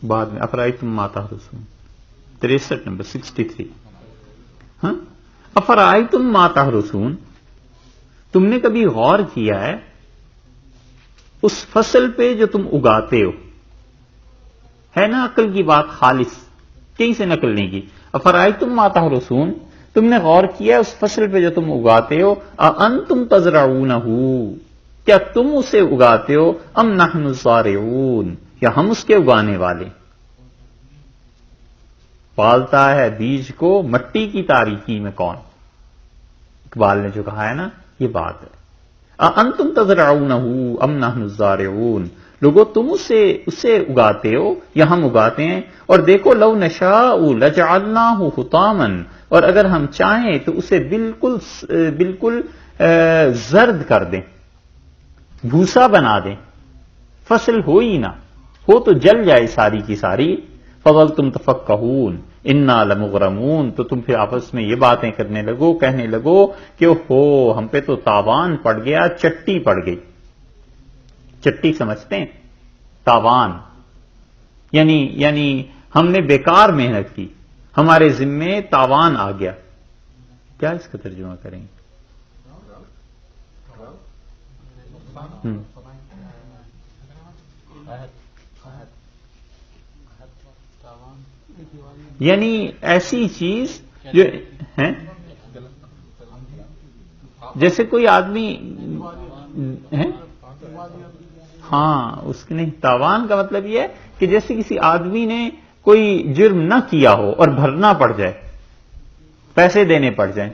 بعد میں افرائیتم ما تحرثون، 63 نمبر 63۔ ہاں، افرائیتم ما تحرثون، تم نے کبھی غور کیا ہے اس فصل پہ جو تم اگاتے ہو؟ ہے نا عقل کی بات خالص، کہیں سے نقل نہیں کی۔ افرائیتم ما تحرثون، تم نے غور کیا اس فصل پہ جو تم اگاتے ہو؟ اانتم تزرعونہ، کیا تم اسے اگاتے ہو؟ ام نحن الزارعون، یا ہم اس کے اگانے والے؟ پالتا ہے بیج کو مٹی کی تاریکی میں کون؟ اقبال نے جو کہا ہے نا یہ بات ہے۔ انتم تزرعونہ ام نحن الزارعون، لوگو تم اسے اگاتے ہو یا ہم اگاتے ہیں؟ اور دیکھو لو نشاء لجعلناہ حطاما، اور اگر ہم چاہیں تو اسے بالکل زرد کر دیں، بھوسا بنا دیں، فصل ہو ہی نہ ہو تو جل جائے ساری کی ساری۔ فظلتم تفکہون، انا لمغرمون، تو تم پھر آپس میں یہ باتیں کرنے لگو، کہنے لگو کہ ہو ہم پہ تو تاوان پڑ گیا، چٹی پڑ گئی۔ چٹی سمجھتے ہیں؟ تاوان یعنی ہم نے بیکار محنت کی، ہمارے ذمے تاوان آ گیا۔ کیا اس کا ترجمہ کریں گے؟ یعنی ایسی چیز جو ہے جیسے کوئی آدمی ہے، ہاں اس کے نہیں، تاوان کا مطلب یہ ہے کہ جیسے کسی آدمی نے کوئی جرم نہ کیا ہو اور بھرنا پڑ جائے، پیسے دینے پڑ جائیں۔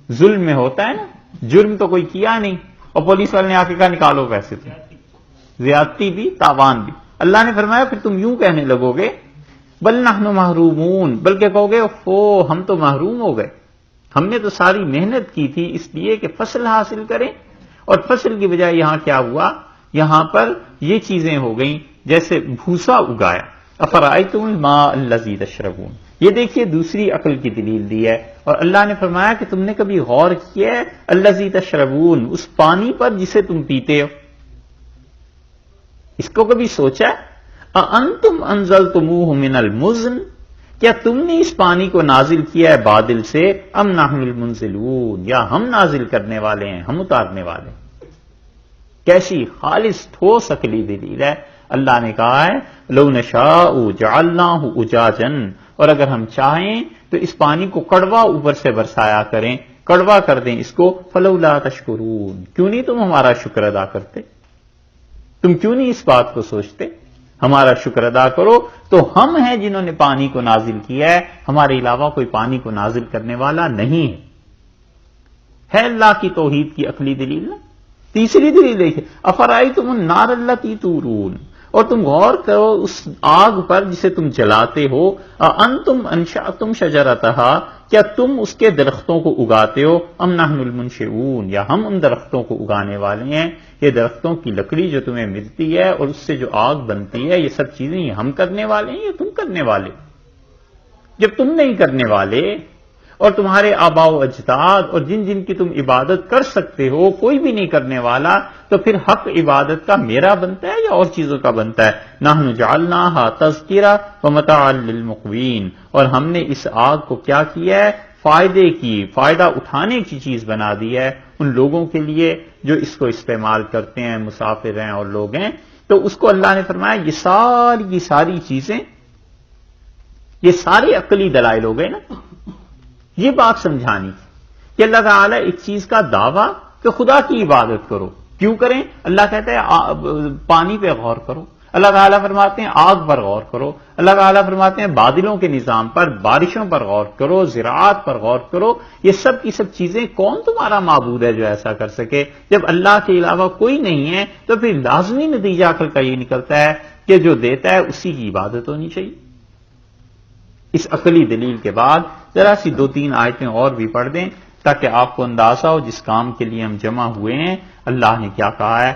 ظلم میں ہوتا ہے نا، جرم تو کوئی کیا نہیں اور پولیس والے نے آ کے کہا نکالو پیسے، تو زیادتی بھی تاوان بھی۔ اللہ نے فرمایا پھر تم یوں کہنے لگو گے بل نحن محرومون، بلکہ کہو گے ہم تو محروم ہو گئے، ہم نے تو ساری محنت کی تھی اس لیے کہ فصل حاصل کریں، اور فصل کی بجائے یہاں کیا ہوا، یہاں پر یہ چیزیں ہو گئیں جیسے بھوسا اگایا۔ افرأیتم الماء الذی تشربون، یہ دیکھیے دوسری عقل کی دلیل دی ہے، اور اللہ نے فرمایا کہ تم نے کبھی غور کیا ہے الذی تشربون، اس پانی پر جسے تم پیتے ہو، اس کو کبھی سوچا؟ اَأَنتُمْ أَنزَلْتُمُوهُ مِنَ الْمُزْنِ، کیا تم نے اس پانی کو نازل کیا ہے بادل سے، ام نحن المنزلون، یا ہم نازل کرنے والے ہیں، ہم اتارنے والے ہیں۔ کیسی خالص ٹھوس عقلی دلیل ہے۔ اللہ نے کہا ہے لو نشاء جعلناہ اجاجا، اور اگر ہم چاہیں تو اس پانی کو کڑوا اوپر سے برسایا کریں، کڑوا کر دیں اس کو، فلولا تشکرون، کیوں نہیں تم ہمارا شکر ادا کرتے؟ تم کیوں نہیں اس بات کو سوچتے؟ ہمارا شکر ادا کرو، تو ہم ہیں جنہوں نے پانی کو نازل کیا ہے، ہمارے علاوہ کوئی پانی کو نازل کرنے والا نہیں ہے اللہ کی توحید کی عقلی دلیل نا۔ تیسری دلیل دیکھیں، افرأیتم النار التی تورون، اور تم غور کرو اس آگ پر جسے تم جلاتے ہو، انتم انشأتم شجرتہا، کیا تم اس کے درختوں کو اگاتے ہو، ام نحن المنشئون، یا ہم ان درختوں کو اگانے والے ہیں؟ یہ درختوں کی لکڑی جو تمہیں ملتی ہے اور اس سے جو آگ بنتی ہے، یہ سب چیزیں یہ ہم کرنے والے ہیں یا تم کرنے والے؟ جب تم نہیں کرنے والے اور تمہارے آباء و اجداد اور جن جن کی تم عبادت کر سکتے ہو کوئی بھی نہیں کرنے والا، تو پھر حق عبادت کا میرا بنتا ہے یا اور چیزوں کا بنتا ہے؟ نحن جعلناها تذکرہ ومتاعا للمقوین، اور ہم نے اس آگ کو کیا کیا ہے، فائدہ اٹھانے کی چیز بنا دی ہے ان لوگوں کے لیے جو اس کو استعمال کرتے ہیں، مسافر ہیں اور لوگ ہیں۔ تو اس کو اللہ نے فرمایا یہ ساری چیزیں، یہ سارے عقلی دلائل ہو گئے نا۔ یہ بات سمجھانی کہ اللہ تعالیٰ ایک چیز کا دعویٰ کہ خدا کی عبادت کرو، کیوں کریں؟ اللہ کہتا ہے پانی پہ غور کرو، اللہ تعالیٰ فرماتے ہیں آگ پر غور کرو، اللہ تعالیٰ فرماتے ہیں بادلوں کے نظام پر، بارشوں پر غور کرو، زراعت پر غور کرو۔ یہ سب کی سب چیزیں کون تمہارا معبود ہے جو ایسا کر سکے؟ جب اللہ کے علاوہ کوئی نہیں ہے تو پھر لازمی نتیجہ عقل کا یہ نکلتا ہے کہ جو دیتا ہے اسی کی عبادت ہونی چاہیے۔ اس عقلی دلیل کے بعد ذرا سی 2-3 آیتیں اور بھی پڑھ دیں تاکہ آپ کو اندازہ ہو جس کام کے لیے ہم جمع ہوئے ہیں اللہ نے کیا کہا ہے۔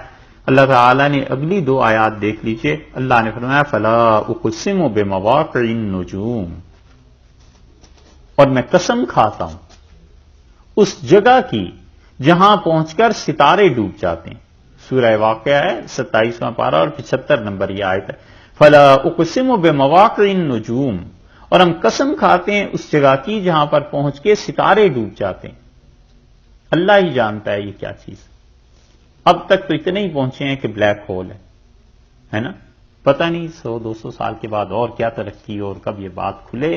اللہ تعالیٰ نے اگلی 2 آیات دیکھ لیجئے۔ اللہ نے فرمایا فلا اقسم بمواقع النجوم، اور میں قسم کھاتا ہوں اس جگہ کی جہاں پہنچ کر ستارے ڈوب جاتے ہیں۔ سورہ واقعہ ہے 27واں پارہ اور 75 نمبر یہ آیت ہے۔ فلا اقسم بمواقع النجوم، اور ہم قسم کھاتے ہیں اس جگہ کی جہاں پر پہنچ کے ستارے ڈوب جاتے ہیں۔ اللہ ہی جانتا ہے یہ کیا چیز۔ اب تک تو اتنے ہی پہنچے ہیں کہ بلیک ہول ہے نا، پتہ نہیں 100-200 سال کے بعد اور کیا ترقی اور کب یہ بات کھلے،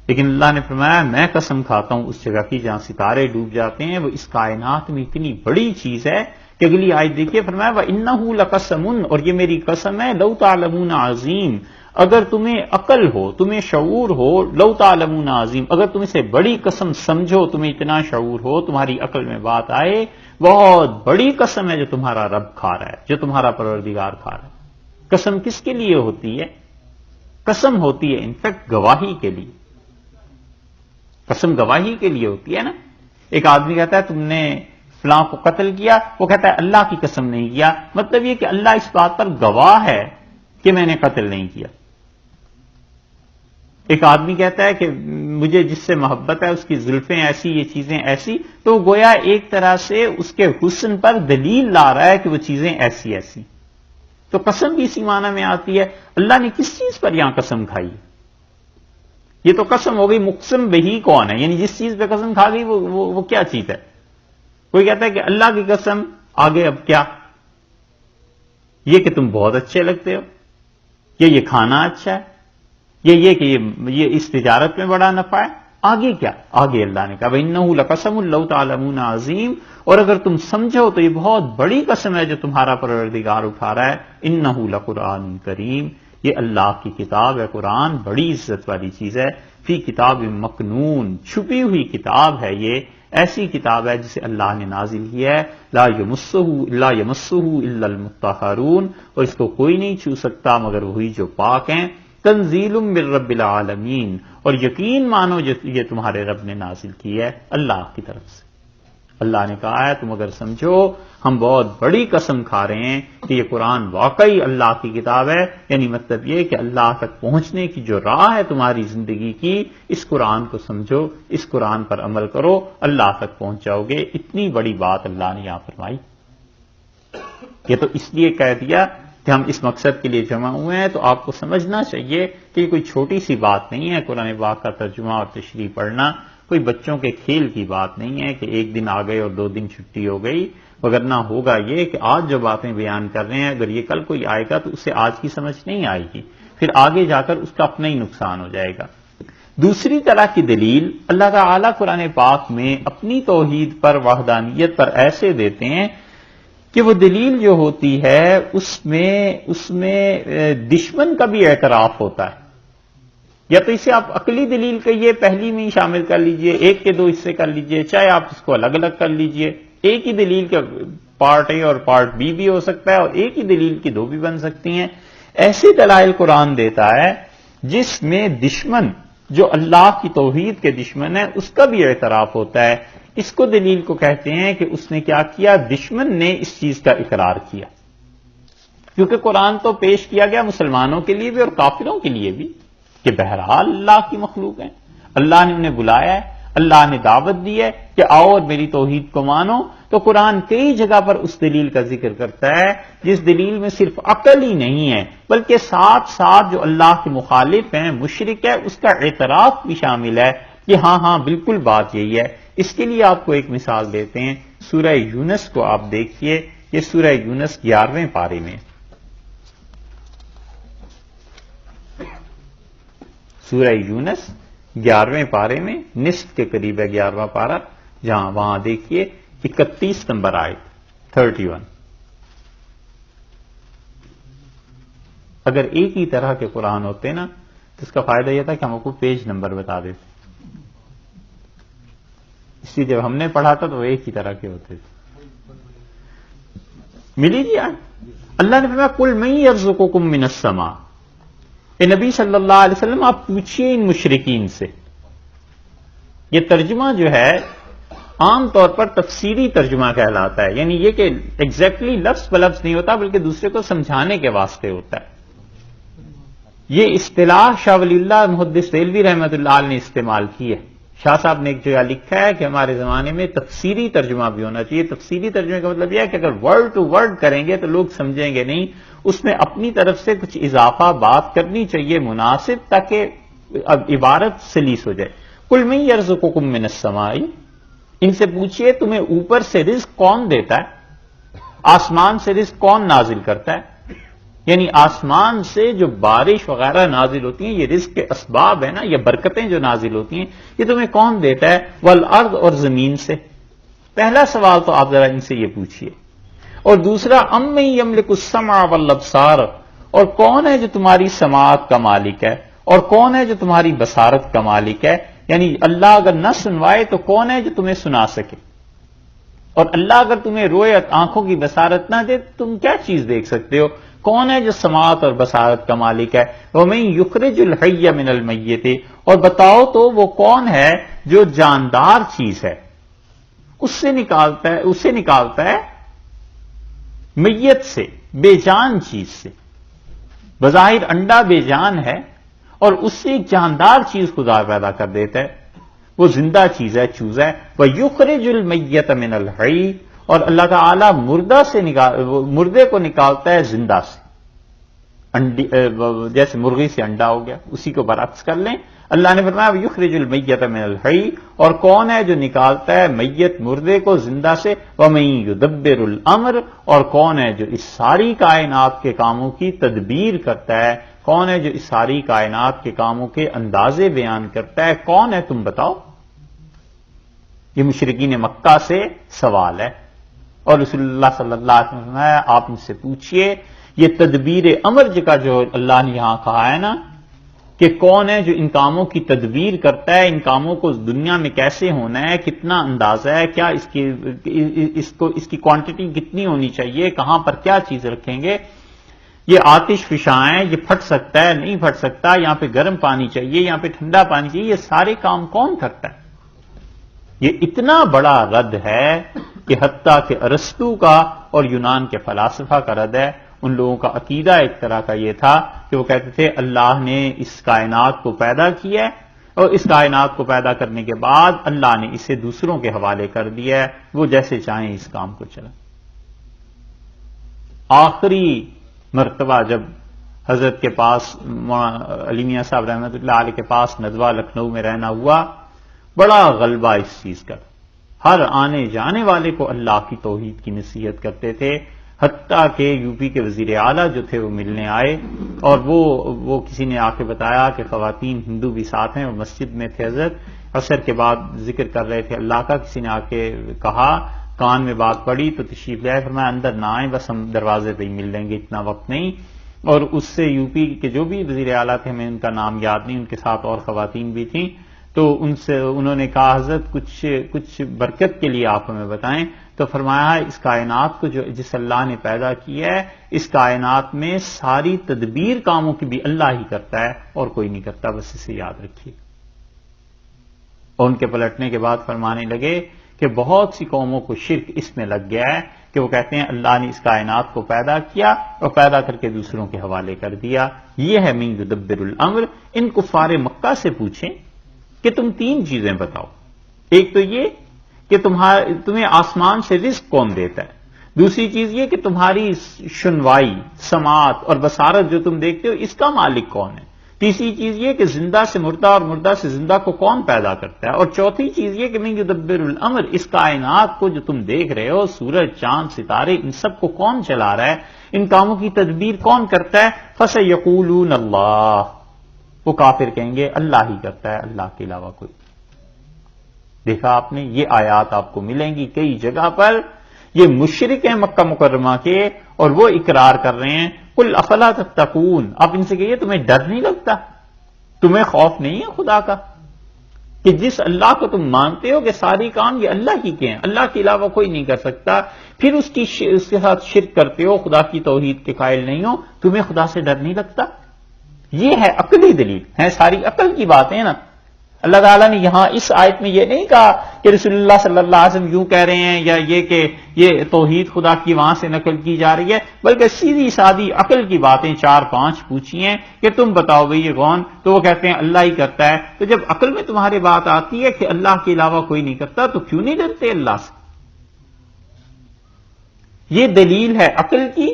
لیکن اللہ نے فرمایا میں قسم کھاتا ہوں اس جگہ کی جہاں ستارے ڈوب جاتے ہیں، وہ اس کائنات میں اتنی بڑی چیز ہے کہ اگلی آیت دیکھیے، فرمایا وَإِنَّهُ لَقَسَمٌ، اور یہ میری قسم ہے، لَوْ تَعْلَمُونَ عَظِيمٌ، اگر تمہیں عقل ہو، تمہیں شعور ہو، لَوْ تَعْلَمُونَ عَظِيمٌ، اگر تم اسے بڑی قسم سمجھو، تمہیں اتنا شعور ہو، تمہاری عقل میں بات آئے، بہت بڑی قسم ہے جو تمہارا رب کھا رہا ہے، جو تمہارا پروردگار کھا رہا ہے۔ قسم کس کے لیے ہوتی ہے؟ قسم ہوتی ہے انفیکٹ گواہی کے لیے، قسم گواہی کے لیے ہوتی ہے نا۔ ایک آدمی کہتا ہے تم نے فلاں کو قتل کیا، وہ کہتا ہے اللہ کی قسم نہیں کیا، مطلب یہ کہ اللہ اس بات پر گواہ ہے کہ میں نے قتل نہیں کیا۔ ایک آدمی کہتا ہے کہ مجھے جس سے محبت ہے اس کی زلفیں ایسی، یہ چیزیں ایسی، تو گویا ایک طرح سے اس کے حسن پر دلیل لا رہا ہے کہ وہ چیزیں ایسی ایسی. تو قسم بھی اسی معنی میں آتی ہے. اللہ نے کس چیز پر یہاں قسم کھائی؟ یہ تو قسم ہو گئی. مقسم بہی کون ہے؟ یعنی جس چیز پہ قسم کھا گئی وہ کیا چیز ہے؟ کوئی کہتا ہے کہ اللہ کی قسم، آگے اب کیا؟ یہ کہ تم بہت اچھے لگتے ہو، یہ کھانا اچھا ہے، یہ کہ یہ اس تجارت میں بڑا نفع ہے. آگے کیا؟ آگے اللہ نے کہا وَإِنَّهُ لَقَسَمٌ لَوْ تَعْلَمُونَ عَظِيمٌ، اور اگر تم سمجھو تو یہ بہت بڑی قسم ہے جو تمہارا پروردگار اٹھا رہا ہے. إِنَّهُ لَقُرْآنٌ کریم، یہ اللہ کی کتاب ہے. قرآن بڑی عزت والی چیز ہے. فی کتاب مکنون، چھپی ہوئی کتاب ہے. یہ ایسی کتاب ہے جسے اللہ نے نازل کیا ہے. لا یمسہ الا المطہرون، اور اس کو کوئی نہیں چھو سکتا مگر وہی جو پاک ہیں. تنزیل من رب العالمین، اور یقین مانو یہ تمہارے رب نے نازل کی ہے اللہ کی طرف سے. اللہ نے کہا ہے تم اگر سمجھو ہم بہت بڑی قسم کھا رہے ہیں کہ یہ قرآن واقعی اللہ کی کتاب ہے. یعنی مطلب یہ کہ اللہ تک پہنچنے کی جو راہ ہے تمہاری زندگی کی، اس قرآن کو سمجھو، اس قرآن پر عمل کرو، اللہ تک پہنچ جاؤ گے. اتنی بڑی بات اللہ نے یہاں فرمائی. یہ تو اس لیے کہہ دیا کہ ہم اس مقصد کے لیے جمع ہوئے ہیں. تو آپ کو سمجھنا چاہیے کہ یہ کوئی چھوٹی سی بات نہیں ہے. قرآن پاک کا ترجمہ اور تشریح پڑھنا کوئی بچوں کے کھیل کی بات نہیں ہے کہ ایک دن آ گئے اور 2 دن چھٹی ہو گئی. وگرنہ ہوگا یہ کہ آج جو باتیں بیان کر رہے ہیں اگر یہ کل کوئی آئے گا تو اسے آج کی سمجھ نہیں آئے گی، پھر آگے جا کر اس کا اپنا ہی نقصان ہو جائے گا. دوسری طرح کی دلیل اللہ تعالیٰ قرآن پاک میں اپنی توحید پر، وحدانیت پر ایسے دیتے ہیں کہ وہ دلیل جو ہوتی ہے اس میں دشمن کا بھی اعتراف ہوتا ہے. یا تو اسے آپ عقلی دلیل کہیے، پہلی میں ہی شامل کر لیجئے، ایک کے 2 حصے کر لیجئے، چاہے آپ اس کو الگ الگ کر لیجئے. ایک ہی دلیل کا پارٹ اے اور پارٹ بی بھی ہو سکتا ہے، اور ایک ہی دلیل کی 2 بھی بن سکتی ہیں. ایسے دلائل قرآن دیتا ہے جس میں دشمن جو اللہ کی توحید کے دشمن ہے اس کا بھی اعتراف ہوتا ہے. اس کو دلیل کو کہتے ہیں کہ اس نے کیا کیا؟ دشمن نے اس چیز کا اقرار کیا. کیونکہ قرآن تو پیش کیا گیا مسلمانوں کے لیے بھی اور کافروں کے لیے بھی کہ بہرحال اللہ کی مخلوق ہیں، اللہ نے انہیں بلایا ہے، اللہ نے دعوت دی ہے کہ آؤ اور میری توحید کو مانو. تو قرآن کئی جگہ پر اس دلیل کا ذکر کرتا ہے جس دلیل میں صرف عقل ہی نہیں ہے بلکہ ساتھ ساتھ جو اللہ کے مخالف ہیں، مشرک ہے، اس کا اعتراف بھی شامل ہے کہ ہاں بالکل بات یہی ہے. اس کے لیے آپ کو ایک مثال دیتے ہیں. سورہ یونس کو آپ دیکھیے، یہ سورہ یونس 11ویں پارے میں، سورہ یونس 11ویں پارے میں، نصف کے قریب ہے 11واں پارہ، جہاں وہاں دیکھیے 31 نمبر آیت 31. اگر ایک ہی طرح کے قرآن ہوتے نا تو اس کا فائدہ یہ تھا کہ ہم آپ کو پیج نمبر بتا دیتے. اس لیے جب ہم نے پڑھا تھا تو وہ ایک ہی طرح کے ہوتے تھے. ملی جی آج اللہ نے فرمایا قل من یرزقکم من السماء. اے نبی صلی اللہ علیہ وسلم آپ پوچھئے ان مشرکین سے. یہ ترجمہ جو ہے عام طور پر تفسیری ترجمہ کہلاتا ہے، یعنی یہ کہ ایگزیکٹلی لفظ بلفظ نہیں ہوتا بلکہ دوسرے کو سمجھانے کے واسطے ہوتا ہے. یہ اصطلاح شاہ ولی اللہ محدث دہلوی رحمۃ اللہ علیہ نے استعمال کی ہے. شاہ صاحب نے ایک جگہ لکھا ہے کہ ہمارے زمانے میں تفسیری ترجمہ بھی ہونا چاہیے. تفسیری ترجمے کا مطلب یہ ہے کہ اگر ورڈ ٹو ورڈ کریں گے تو لوگ سمجھیں گے نہیں، اس میں اپنی طرف سے کچھ اضافہ بات کرنی چاہیے مناسب، تاکہ عبارت سلیس ہو جائے. قل من یرزقکم من السماء، ان سے پوچھئے تمہیں اوپر سے رزق کون دیتا ہے، آسمان سے رزق کون نازل کرتا ہے. یعنی آسمان سے جو بارش وغیرہ نازل ہوتی ہیں یہ رزق کے اسباب ہیں نا، یہ برکتیں جو نازل ہوتی ہیں یہ تمہیں کون دیتا ہے. والارض، اور زمین سے. پہلا سوال تو آپ ذرا ان سے یہ پوچھئے. اور دوسرا امن یملک السمع والابصار، اور کون ہے جو تمہاری سماعت کا مالک ہے اور کون ہے جو تمہاری بصارت کا مالک ہے. یعنی اللہ اگر نہ سنوائے تو کون ہے جو تمہیں سنا سکے، اور اللہ اگر تمہیں روئے آنکھوں کی بصارت نہ دے تم کیا چیز دیکھ سکتے ہو. کون ہے جو سماعت اور بصارت کا مالک ہے. وَمَن يُخْرِجُ الْحَيَّ مِنَ الْمَيِّتِ، اور بتاؤ تو وہ کون ہے جو جاندار چیز ہے اسے نکالتا ہے میت سے، بے جان چیز سے. بظاہر انڈا بے جان ہے اور اس سے ایک جاندار چیز خدا پیدا کر دیتا ہے، وہ زندہ چیز ہے، چوزہ ہے. وَيُخْرِجُ الْمَيَّتَ مِنَ الْحَيِّ، اور اللہ تعالیٰ مردے کو نکالتا ہے زندہ سے. جیسے مرغی سے انڈا ہو گیا، اسی کو برعکس کر لیں. اللہ نے فرمایا وَيُخْرِجُ الْمَيَّتَ مِنَ الْحَيِّ، اور کون ہے جو نکالتا ہے میت مردے کو زندہ سے. وَمَن يُدَبِّرُ الْأَمْرَ، اور کون ہے جو اس ساری کائنات کے کاموں کی تدبیر کرتا ہے، کون ہے جو اس ساری کائنات کے کاموں کے اندازے بیان کرتا ہے، کون ہے تم بتاؤ. یہ مشرکین مکہ سے سوال ہے، اور رسول اللہ صلی اللہ علیہ وسلم ہے آپ ان سے پوچھئے یہ تدبیر امر کا جو اللہ نے یہاں کہا ہے نا کہ کون ہے جو ان کاموں کی تدبیر کرتا ہے، ان کاموں کو دنیا میں کیسے ہونا ہے، کتنا اندازہ ہے، کیا اس کی کوانٹٹی کتنی ہونی چاہیے، کہاں پر کیا چیز رکھیں گے، یہ آتش فشاں ہے، یہ پھٹ سکتا ہے نہیں پھٹ سکتا، یہاں پہ گرم پانی چاہیے، یہاں پہ ٹھنڈا پانی چاہیے، یہ سارے کام کون کرتا ہے. یہ اتنا بڑا رد ہے کہ حتیٰ کہ ارسطو کا اور یونان کے فلاسفہ کا رد ہے. ان لوگوں کا عقیدہ ایک طرح کا یہ تھا کہ وہ کہتے تھے اللہ نے اس کائنات کو پیدا کیا ہے، اور اس کائنات کو پیدا کرنے کے بعد اللہ نے اسے دوسروں کے حوالے کر دیا ہے، وہ جیسے چاہیں اس کام کو چلائیں. آخری مرتبہ جب حضرت کے پاس علی میاں صاحب رحمۃ اللہ علیہ کے پاس ندوہ لکھنؤ میں رہنا ہوا، بڑا غلبہ اس چیز کا، ہر آنے جانے والے کو اللہ کی توحید کی نصیحت کرتے تھے. حتیٰ کہ یو پی کے وزیر اعلیٰ جو تھے وہ ملنے آئے، اور وہ کسی نے آ کے بتایا کہ خواتین ہندو بھی ساتھ ہیں، اور مسجد میں تھے حضرت، عصر کے بعد ذکر کر رہے تھے اللہ کا. کسی نے آ کے کہا، کان میں بات پڑی تو تشریف لے آئے، فرمایا اندر نہ آئیں، بس ہم دروازے پہ ہی مل لیں گے، اتنا وقت نہیں. اور اس سے یو پی کے جو بھی وزیر اعلیٰ تھے، میں ان کا نام یاد نہیں، ان کے ساتھ اور خواتین بھی تھیں، تو انہوں نے کہا حضرت کچھ برکت کے لیے آپ ہمیں بتائیں. تو فرمایا اس کائنات کو جس اللہ نے پیدا کیا ہے، اس کائنات میں ساری تدبیر کاموں کی بھی اللہ ہی کرتا ہے اور کوئی نہیں کرتا، بس اسے یاد رکھیے. اور ان کے پلٹنے کے بعد فرمانے لگے کہ بہت سی قوموں کو شرک اس میں لگ گیا ہے کہ وہ کہتے ہیں اللہ نے اس کائنات کو پیدا کیا اور پیدا کر کے دوسروں کے حوالے کر دیا. یہ ہے من یدبر الامر. ان کفار مکہ سے پوچھیں کہ تم تین چیزیں بتاؤ. ایک تو یہ کہ تمہیں آسمان سے رزق کون دیتا ہے، دوسری چیز یہ کہ تمہاری شنوائی، سماعت اور بصارت جو تم دیکھتے ہو اس کا مالک کون ہے، تیسری چیز یہ کہ زندہ سے مردہ اور مردہ سے زندہ کو کون پیدا کرتا ہے، اور چوتھی چیز یہ کہ من یدبر الامر، اس کائنات کو جو تم دیکھ رہے ہو، سورج چاند ستارے، ان سب کو کون چلا رہا ہے، ان کاموں کی تدبیر کون کرتا ہے. فسیقولون اللہ، وہ کافر کہیں گے اللہ ہی کرتا ہے، اللہ کے علاوہ کوئی. دیکھا آپ نے، یہ آیات آپ کو ملیں گی کئی جگہ پر. یہ مشرک ہیں مکہ مکرمہ کے اور وہ اقرار کر رہے ہیں قل افلا تتقون. آپ ان سے کہیے تمہیں ڈر نہیں لگتا، تمہیں خوف نہیں ہے خدا کا کہ جس اللہ کو تم مانتے ہو کہ ساری کام یہ اللہ ہی کے ہیں، اللہ کے علاوہ کوئی نہیں کر سکتا، پھر اس کے ساتھ شرک کرتے ہو، خدا کی توحید کے قائل نہیں ہو، تمہیں خدا سے ڈر نہیں لگتا. یہ ہے عقلی دلیل، ہے ساری عقل کی باتیں نا. اللہ تعالیٰ نے یہاں اس آیت میں یہ نہیں کہا کہ رسول اللہ صلی اللہ علیہ وسلم یوں کہہ رہے ہیں، یا یہ کہ یہ توحید خدا کی وہاں سے نقل کی جا رہی ہے، بلکہ سیدھی سادی عقل کی باتیں 4-5 پوچھی ہیں کہ تم بتاؤ بھئی یہ کون، تو وہ کہتے ہیں اللہ ہی کرتا ہے. تو جب عقل میں تمہاری بات آتی ہے کہ اللہ کے علاوہ کوئی نہیں کرتا، تو کیوں نہیں ڈرتے اللہ سے؟ یہ دلیل ہے عقل کی،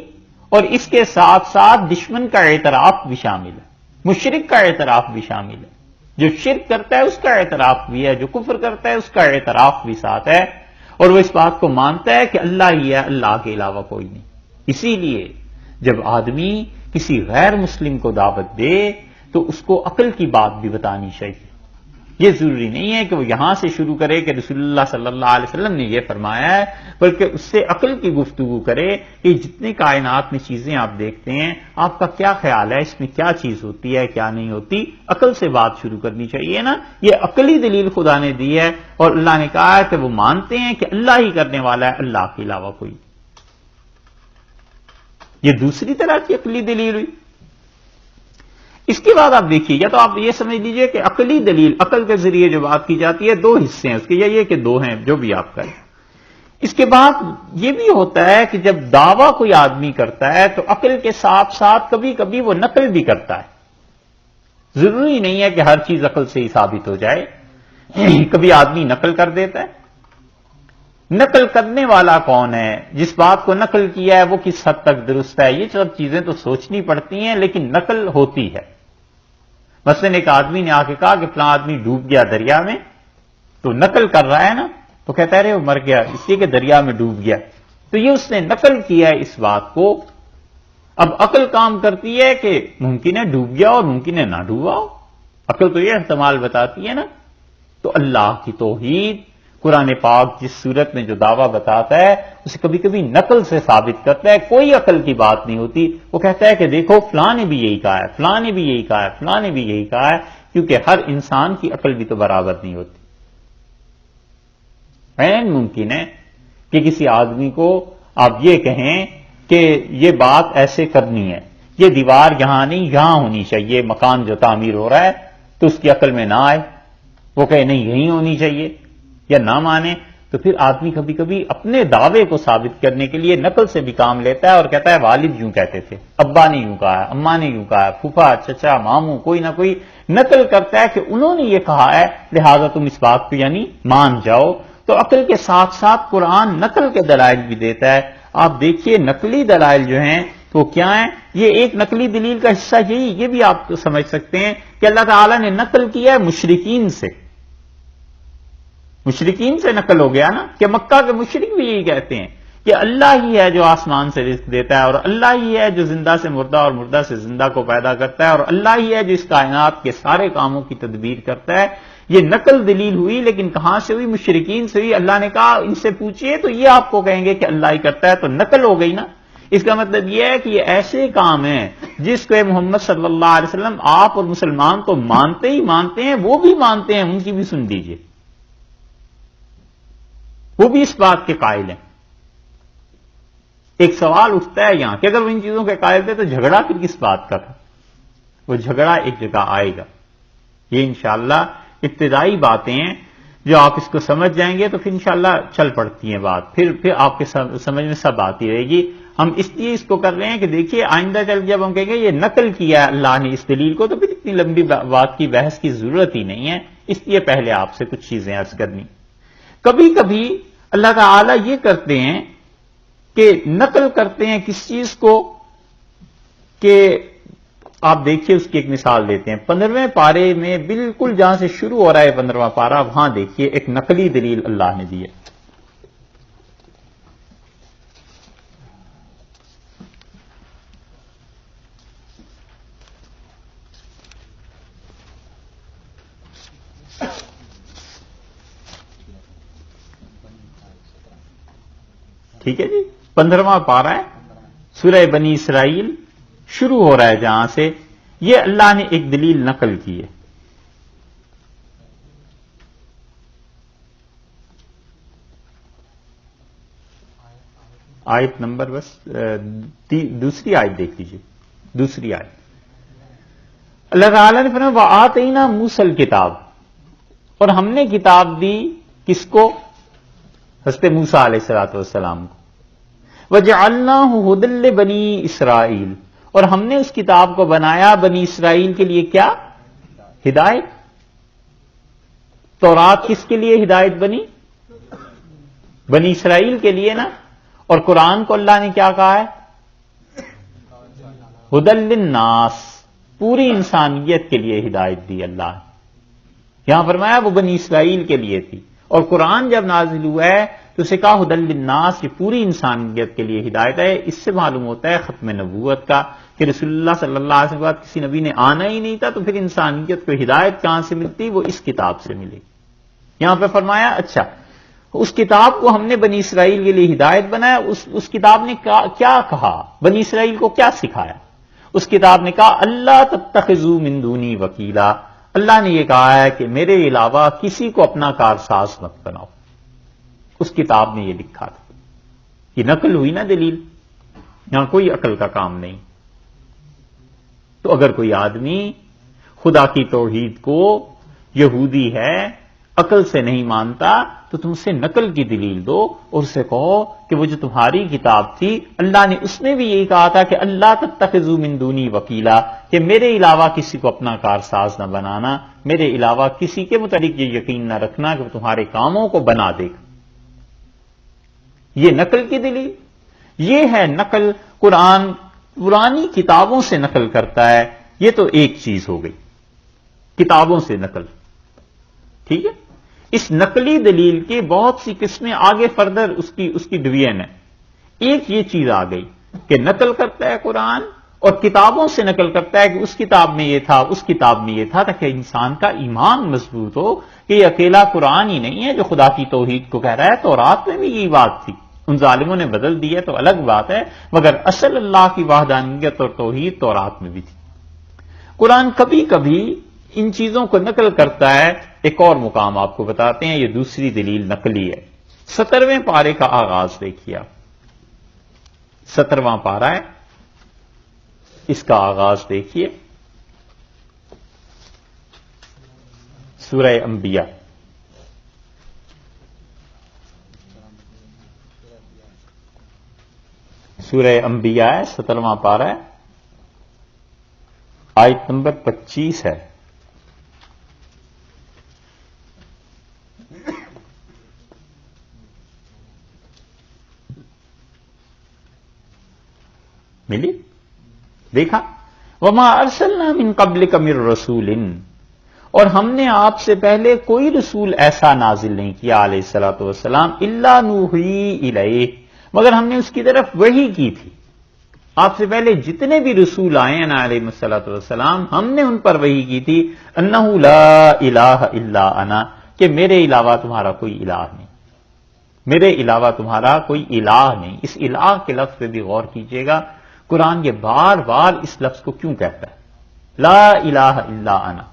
اور اس کے ساتھ ساتھ دشمن کا اعتراف بھی شامل ہے، مشرک کا اعتراف بھی شامل ہے. جو شرک کرتا ہے اس کا اعتراف بھی ہے، جو کفر کرتا ہے اس کا اعتراف بھی ساتھ ہے، اور وہ اس بات کو مانتا ہے کہ اللہ ہی ہے، اللہ کے علاوہ کوئی نہیں. اسی لیے جب آدمی کسی غیر مسلم کو دعوت دے تو اس کو عقل کی بات بھی بتانی چاہیے. یہ ضروری نہیں ہے کہ وہ یہاں سے شروع کرے کہ رسول اللہ صلی اللہ علیہ وسلم نے یہ فرمایا ہے، بلکہ اس سے عقل کی گفتگو کرے کہ جتنے کائنات میں چیزیں آپ دیکھتے ہیں آپ کا کیا خیال ہے، اس میں کیا چیز ہوتی ہے کیا نہیں ہوتی. عقل سے بات شروع کرنی چاہیے نا. یہ عقلی دلیل خدا نے دی ہے، اور اللہ نے کہا ہے کہ وہ مانتے ہیں کہ اللہ ہی کرنے والا ہے، اللہ کے علاوہ کوئی. یہ دوسری طرح کی عقلی دلیل ہوئی. اس کے بعد آپ دیکھیے، یا تو آپ یہ سمجھ لیجئے کہ عقلی دلیل، عقل کے ذریعے جو بات کی جاتی ہے 2 حصے ہیں اس کے، یا یہ کہ 2 ہیں جو بھی آپ کریں. اس کے بعد یہ بھی ہوتا ہے کہ جب دعویٰ کوئی آدمی کرتا ہے تو عقل کے ساتھ ساتھ کبھی کبھی وہ نقل بھی کرتا ہے. ضروری نہیں ہے کہ ہر چیز عقل سے ہی ثابت ہو جائے. کبھی آدمی نقل کر دیتا ہے. نقل کرنے والا کون ہے؟ جس بات کو نقل کیا ہے وہ کس حد تک درست ہے؟ یہ سب چیزیں تو سوچنی پڑتی ہیں، لیکن نقل ہوتی ہے. مثلا ایک آدمی نے آ کے کہا کہ فلاں آدمی ڈوب گیا دریا میں، تو نقل کر رہا ہے نا، تو کہتا ہے رہے وہ مر گیا اس لیے کہ دریا میں ڈوب گیا. تو یہ اس نے نقل کیا ہے اس بات کو. اب عقل کام کرتی ہے کہ ممکن ہے ڈوب گیا اور ممکن ہے نہ ڈوبا ہو. عقل تو یہ احتمال بتاتی ہے نا. تو اللہ کی توحید قرآن پاک جس صورت میں جو دعویٰ بتاتا ہے اسے کبھی کبھی نقل سے ثابت کرتا ہے. کوئی عقل کی بات نہیں ہوتی. وہ کہتا ہے کہ دیکھو فلاں نے بھی یہی کہا ہے، فلاں نے بھی یہی کہا ہے، فلاں نے بھی یہی کہا ہے، کیونکہ ہر انسان کی عقل بھی تو برابر نہیں ہوتی. ممکن ہے کہ کسی آدمی کو آپ یہ کہیں کہ یہ بات ایسے کرنی ہے، یہ دیوار یہاں نہیں یہاں ہونی چاہیے، مکان جو تعمیر ہو رہا ہے، تو اس کی عقل میں نہ آئے، وہ کہے نہیں یہیں ہونی چاہیے یا نہ مانے. تو پھر آدمی کبھی کبھی اپنے دعوے کو ثابت کرنے کے لیے نقل سے بھی کام لیتا ہے اور کہتا ہے والد یوں کہتے تھے، ابا نے یوں کہا ہے، اماں نے یوں کہا ہے، پھوپھا چچا ماموں کوئی نہ کوئی نقل کرتا ہے کہ انہوں نے یہ کہا ہے لہذا تم اس بات کو یعنی مان جاؤ. تو عقل کے ساتھ ساتھ قرآن نقل کے دلائل بھی دیتا ہے. آپ دیکھیے نقلی دلائل جو ہیں تو کیا ہیں؟ یہ ایک نقلی دلیل کا حصہ یہی، یہ بھی آپ تو سمجھ سکتے ہیں کہ اللہ تعالیٰ نے نقل کیا ہے مشرکین سے. مشرکین سے نقل ہو گیا نا، کہ مکہ کے مشرک بھی یہی کہتے ہیں کہ اللہ ہی ہے جو آسمان سے رزق دیتا ہے، اور اللہ ہی ہے جو زندہ سے مردہ اور مردہ سے زندہ کو پیدا کرتا ہے، اور اللہ ہی ہے جو اس کائنات کے سارے کاموں کی تدبیر کرتا ہے. یہ نقل دلیل ہوئی، لیکن کہاں سے ہوئی؟ مشرکین سے ہوئی. اللہ نے کہا ان سے پوچھئے تو یہ آپ کو کہیں گے کہ اللہ ہی کرتا ہے، تو نقل ہو گئی نا. اس کا مطلب یہ ہے کہ یہ ایسے کام ہیں جس کو محمد صلی اللہ علیہ وسلم آپ اور مسلمان تو مانتے ہی مانتے ہیں، وہ بھی مانتے ہیں، ان کی بھی سن لیجیے، وہ بھی اس بات کے قائل ہیں. ایک سوال اٹھتا ہے یہاں کہ اگر وہ ان چیزوں کے قائل تھے تو جھگڑا پھر کس بات کا تھا؟ وہ جھگڑا ایک جگہ آئے گا. یہ انشاءاللہ ابتدائی باتیں ہیں، جو آپ اس کو سمجھ جائیں گے تو پھر انشاءاللہ چل پڑتی ہیں بات، پھر آپ کے سمجھ میں سب آتی رہے گی. ہم اس لیے اس کو کر رہے ہیں کہ دیکھیے آئندہ چل جب ہم کہیں گے یہ نقل کیا ہے اللہ نے اس دلیل کو، تو پھر اتنی لمبی بات کی بحث کی ضرورت ہی نہیں ہے. اس لیے پہلے آپ سے کچھ چیزیں عرض کرنی. کبھی کبھی اللہ تعالیٰ یہ کرتے ہیں کہ نقل کرتے ہیں کس چیز کو، کہ آپ دیکھیے اس کی ایک مثال دیتے ہیں. 15ویں پارے میں بالکل جہاں سے شروع ہو رہا ہے 15واں پارہ، وہاں دیکھیے ایک نقلی دلیل اللہ نے دی ہے. ٹھیک ہے جی، 15واں پارہ ہے، سورہ بنی اسرائیل شروع ہو رہا ہے جہاں سے. یہ اللہ نے ایک دلیل نقل کی ہے. آیت نمبر بس دوسری آیت دیکھ لیجیے. دوسری آیت اللہ تعالیٰ نے فرمایا وَآتَيْنَا مُوسَى الْكِتَابَ، اور ہم نے کتاب دی کس کو؟ حضرت موسیٰ علیہ الصلوۃ والسلام کو. وَجَعَلْنَاهُ هُدًى لِبَنِي إِسْرَائِيلَ، اور ہم نے اس کتاب کو بنایا بنی اسرائیل کے لیے کیا؟ ہدایت. تورات کس کے لیے ہدایت بنی؟ بنی اسرائیل کے لیے نا. اور قرآن کو اللہ نے کیا کہا ہے؟ ہدی للناس، پوری انسانیت کے لیے ہدایت دی اللہ نے. یہاں فرمایا وہ بنی اسرائیل کے لیے تھی، اور قرآن جب نازل ہوا ہے تو اسے کہا ہدی للناس، یہ پوری انسانیت کے لیے ہدایت ہے. اس سے معلوم ہوتا ہے ختم نبوت کا کہ رسول اللہ صلی اللہ علیہ وسلم کے بعد کسی نبی نے آنا ہی نہیں تھا، تو پھر انسانیت کو ہدایت کہاں سے ملتی؟ وہ اس کتاب سے ملے. یہاں پہ فرمایا اچھا اس کتاب کو ہم نے بنی اسرائیل کے لیے ہدایت بنایا. اس کتاب نے کیا کہا؟ بنی اسرائیل کو کیا سکھایا؟ اس کتاب نے کہا اللہ تتخذوا من دونی وکیلا، اللہ نے یہ کہا ہے کہ میرے علاوہ کسی کو اپنا کارساز مت بناؤ. اس کتاب نے یہ لکھا تھا. یہ نقل ہوئی نا دلیل، یہاں کوئی عقل کا کام نہیں. تو اگر کوئی آدمی خدا کی توحید کو یہودی ہے عقل سے نہیں مانتا تو تم اسے نقل کی دلیل دو اور اسے کہو کہ وہ جو تمہاری کتاب تھی اللہ نے اس میں بھی یہی کہا تھا کہ اللہ تتخذوا من دونی وکیلا، کہ میرے علاوہ کسی کو اپنا کارساز نہ بنانا، میرے علاوہ کسی کے متعلق یہ یقین نہ رکھنا کہ وہ تمہارے کاموں کو بنا دے گا۔ یہ نقل کی دلیل، یہ ہے نقل۔ قرآن پرانی کتابوں سے نقل کرتا ہے، یہ تو ایک چیز ہو گئی، کتابوں سے نقل، ٹھیک ہے۔ اس نقلی دلیل کی بہت سی قسمیں آگے فردر اس کی ڈویژن ہے۔ ایک یہ چیز آ گئی کہ نقل کرتا ہے قرآن اور کتابوں سے نقل کرتا ہے کہ اس کتاب میں یہ تھا، اس کتاب میں یہ تھا، تاکہ انسان کا ایمان مضبوط ہو کہ یہ اکیلا قرآن ہی نہیں ہے جو خدا کی توحید کو کہہ رہا ہے، تورات میں بھی یہی بات تھی، ان ظالموں نے بدل دی ہے تو الگ بات ہے، مگر اصل اللہ کی وحدانیت اور توحید تورات میں بھی تھی۔ قرآن کبھی کبھی ان چیزوں کو نقل کرتا ہے۔ ایک اور مقام آپ کو بتاتے ہیں، یہ دوسری دلیل نقلی ہے۔ 17ویں پارے کا آغاز دیکھیے آپ، 17واں پارہ ہے، اس کا آغاز دیکھیے، سورہ انبیاء، سورہ انبیاء ہے، 17واں پارہ ہے، آیت نمبر 25 ہے۔ ملی؟ دیکھا، وما ارسلنا من قبلک من رسول، اور ہم نے آپ سے پہلے کوئی رسول ایسا نازل نہیں کیا علیہ الصلوۃ والسلام، الا نوحی الیہ، مگر ہم نے اس کی طرف وحی کی تھی۔ آپ سے پہلے جتنے بھی رسول آئے ہیں نا علیہ الصلوۃ والسلام، ہم نے ان پر وحی کی تھی، انہ لا الہ الا انا، کہ میرے علاوہ تمہارا کوئی الہ نہیں، میرے علاوہ تمہارا کوئی الہ نہیں۔ اس الہ کے لفظ پہ بھی غور کیجئے گا، قرآن یہ بار بار اس لفظ کو کیوں کہتا ہے؟ لا الہ الا انا،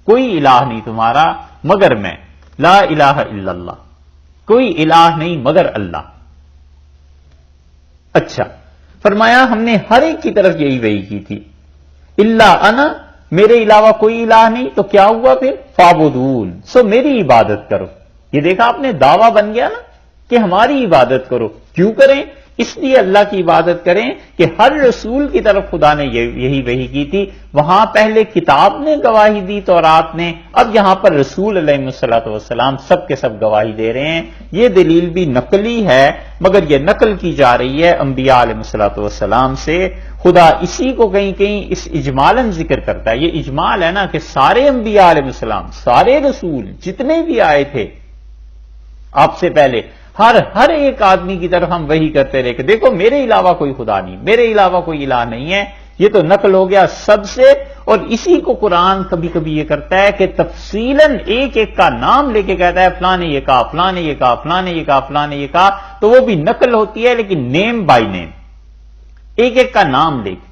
کوئی الہ نہیں تمہارا مگر میں، لا الہ الا اللہ، کوئی الہ نہیں مگر اللہ۔ اچھا، فرمایا ہم نے ہر ایک کی طرف یہی وحی کی تھی، الا انا، میرے علاوہ کوئی الہ نہیں، تو کیا ہوا پھر؟ فاعبدون، سو میری عبادت کرو۔ یہ دیکھا آپ نے، دعویٰ بن گیا نا کہ ہماری عبادت کرو۔ کیوں کریں؟ اس لیے اللہ کی عبادت کریں کہ ہر رسول کی طرف خدا نے یہی وحی کی تھی۔ وہاں پہلے کتاب نے گواہی دی، تورات نے، اب یہاں پر رسول علیہ الصلوۃ والسلام سب کے سب گواہی دے رہے ہیں۔ یہ دلیل بھی نقلی ہے، مگر یہ نقل کی جا رہی ہے انبیاء علیہ الصلوۃ والسلام سے۔ خدا اسی کو کہیں کہیں اس اجمالاً ذکر کرتا ہے۔ یہ اجمال ہے نا کہ سارے انبیاء علیہ السلام، سارے رسول جتنے بھی آئے تھے آپ سے پہلے، ہر ایک آدمی کی طرف ہم وحی کرتے رہے کہ دیکھو میرے علاوہ کوئی خدا نہیں، میرے علاوہ کوئی الہ نہیں ہے۔ یہ تو نقل ہو گیا سب سے، اور اسی کو قرآن کبھی کبھی یہ کرتا ہے کہ تفصیلاً ایک ایک کا نام لے کے کہتا ہے فلاں نے یہ کہا، فلاں نے یہ کہا، فلاں نے یہ کہا، فلاں نے یہ کہا، تو وہ بھی نقل ہوتی ہے لیکن نیم بائی نیم، ایک ایک کا نام لے کے۔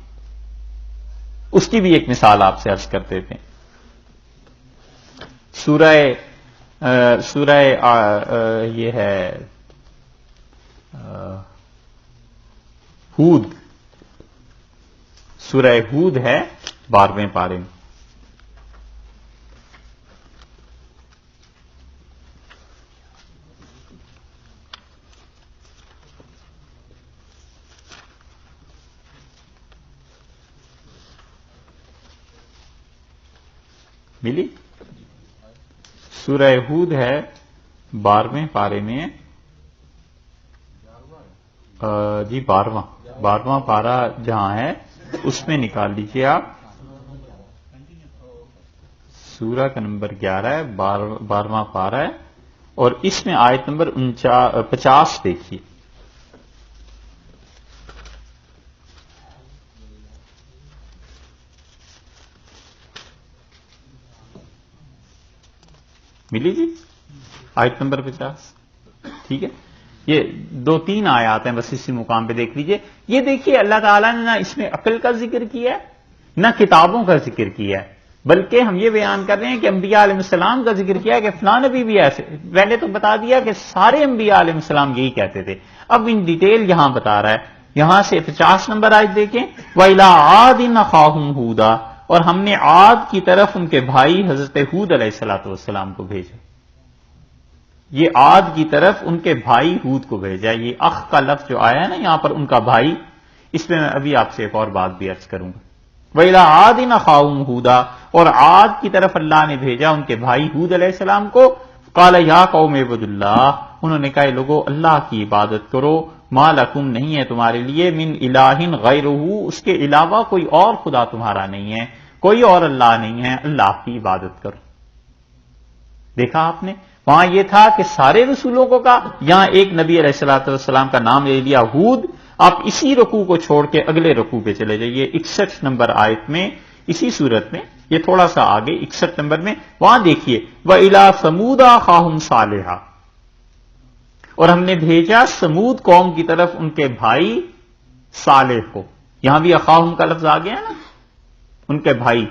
اس کی بھی ایک مثال آپ سے عرض کرتے تھے، سورہ یہ ہے ہود، سورہ ہود ہے 12ویں پارے میں، ملی؟ سورہ ہود ہے 12ویں پارے میں، جی 12واں پارہ جہاں ہے اس میں نکال لیجئے آپ، سورہ کا نمبر 11 ہے، 12واں پارہ ہے، اور اس میں آیت نمبر 50 دیکھیے۔ ملی جی؟ آیت نمبر 50، ٹھیک ہے۔ یہ 2-3 آیات ہیں، بس اسی مقام پہ دیکھ لیجئے۔ یہ دیکھیے اللہ تعالیٰ نے نہ اس میں عقل کا ذکر کیا ہے نہ کتابوں کا ذکر کیا ہے، بلکہ ہم یہ بیان کر رہے ہیں کہ انبیاء علیہ السلام کا ذکر کیا ہے کہ فلاں نبی بھی ایسے، پہلے تو بتا دیا کہ سارے انبیاء علیہ السلام یہی کہتے تھے، اب ان ڈیٹیل یہاں بتا رہا ہے۔ یہاں سے 50 نمبر آیت دیکھیں، وَإِلَىٰ عَادٍ أَخَاهُمْ هُودًا، اور ہم نے عاد کی طرف ان کے بھائی حضرت ہود علیہ السلام کو بھیجا۔ یہ عاد کی طرف ان کے بھائی ہود کو بھیجا. یہ اخ کا لفظ جو آیا ہے نا یہاں پر ان کا بھائی، اس میں ابھی آپ سے ایک اور بات بھی عرض کروں گا. وَإِلَىٰ عَادٍ أَخَاهُمْ هُودًا، اور عاد کی طرف اللہ نے بھیجا ان کے بھائی ہود علیہ السلام کو. قَالَ يَا قَوْمِ اعْبُدُوا اللَّهَ، انہوں نے کہا لوگو اللہ کی عبادت کرو. مَا لَكُمْ، نہیں ہے تمہارے لیے، مِنْ إِلَٰهٍ غَيْرُهُ، اس کے علاوہ کوئی اور خدا تمہارا نہیں ہے، کوئی اور اللہ نہیں ہے، اللہ کی عبادت کرو. دیکھا آپ نے، وہاں یہ تھا کہ سارے رسولوں کو کہا، یہاں ایک نبی علیہ السلام کا نام لے لیا ہود. آپ اسی رکوع کو چھوڑ کے اگلے رکوع پہ چلے جائیے 61 نمبر آیت میں، اسی صورت میں، یہ تھوڑا سا آگے 61 نمبر میں، وہاں دیکھیے وَإِلَىٰ ثَمُودَ أَخَاهُمْ صَالِحًا، اور ہم نے بھیجا سمود قوم کی طرف ان کے بھائی صالح کو. یہاں بھی اخاہم کا لفظ آ گیا نا، ان کے بھائی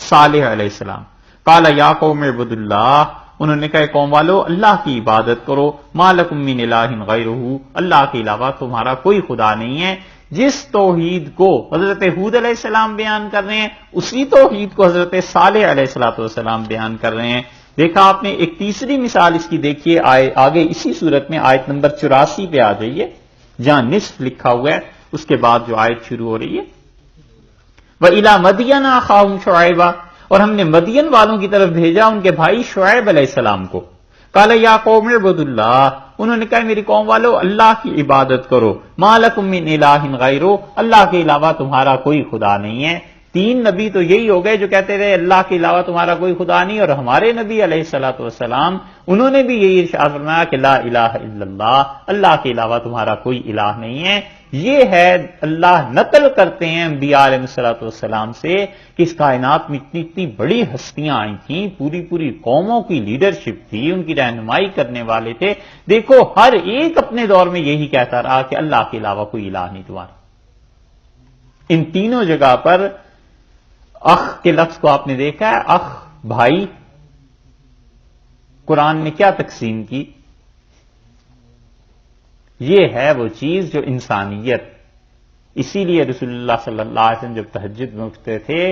صالح علیہ السلام. قَالَ يَا قَوْمِ اعْبُدُوا اللَّهَ، انہوں نے کہا قوم والو اللہ کی عبادت کرو. مَا لَكُم مِّنْ إِلَٰهٍ غَيْرُهُ، اللہ کے علاوہ تمہارا کوئی خدا نہیں ہے. جس توحید کو حضرت ہود علیہ السلام بیان کر رہے ہیں، اسی توحید کو حضرت صالح علیہ السلام بیان کر رہے ہیں. دیکھا آپ نے. ایک تیسری مثال اس کی دیکھیے آگے اسی صورت میں آیت نمبر 84 پہ آ جائیے، جہاں نصف لکھا ہوا ہے، اس کے بعد جو آیت شروع ہو رہی ہے وَإِلَىٰ مَدْيَنَ أَخَاهُمْ شُعَيْبًا، اور ہم نے مدین والوں کی طرف بھیجا ان کے بھائی شعیب علیہ السلام کو. قَالَ يَا قَوْمِ اعْبُدُوا اللَّهَ، انہوں نے کہا میری قوم والو اللہ کی عبادت کرو. مَا لَكُم مِّنْ إِلَٰهٍ غَيْرُهُ، اللہ کے علاوہ تمہارا کوئی خدا نہیں ہے. تین نبی تو یہی ہو گئے جو کہتے رہے اللہ کے علاوہ تمہارا کوئی خدا نہیں، اور ہمارے نبی علیہ الصلوۃ والسلام انہوں نے بھی یہی ارشاد فرمایا کہ لا الہ الا اللہ، اللہ کے علاوہ تمہارا کوئی الہ نہیں ہے. یہ ہے اللہ نقل کرتے ہیں انبیاء علیہ الصلوۃ والسلام سے کہ اس کائنات میں اتنی بڑی ہستیاں آئی تھیں، پوری قوموں کی لیڈرشپ تھی، ان کی رہنمائی کرنے والے تھے. دیکھو ہر ایک اپنے دور میں یہی کہتا رہا کہ اللہ کے علاوہ کوئی الہ نہیں تمہارا. ان تینوں جگہ پر اخ کے لفظ کو آپ نے دیکھا ہے، اخ بھائی. قرآن نے کیا تقسیم کی؟ یہ ہے وہ چیز جو انسانیت. اسی لیے رسول اللہ صلی اللہ علیہ وسلم جب تہجد میں اٹھتے تھے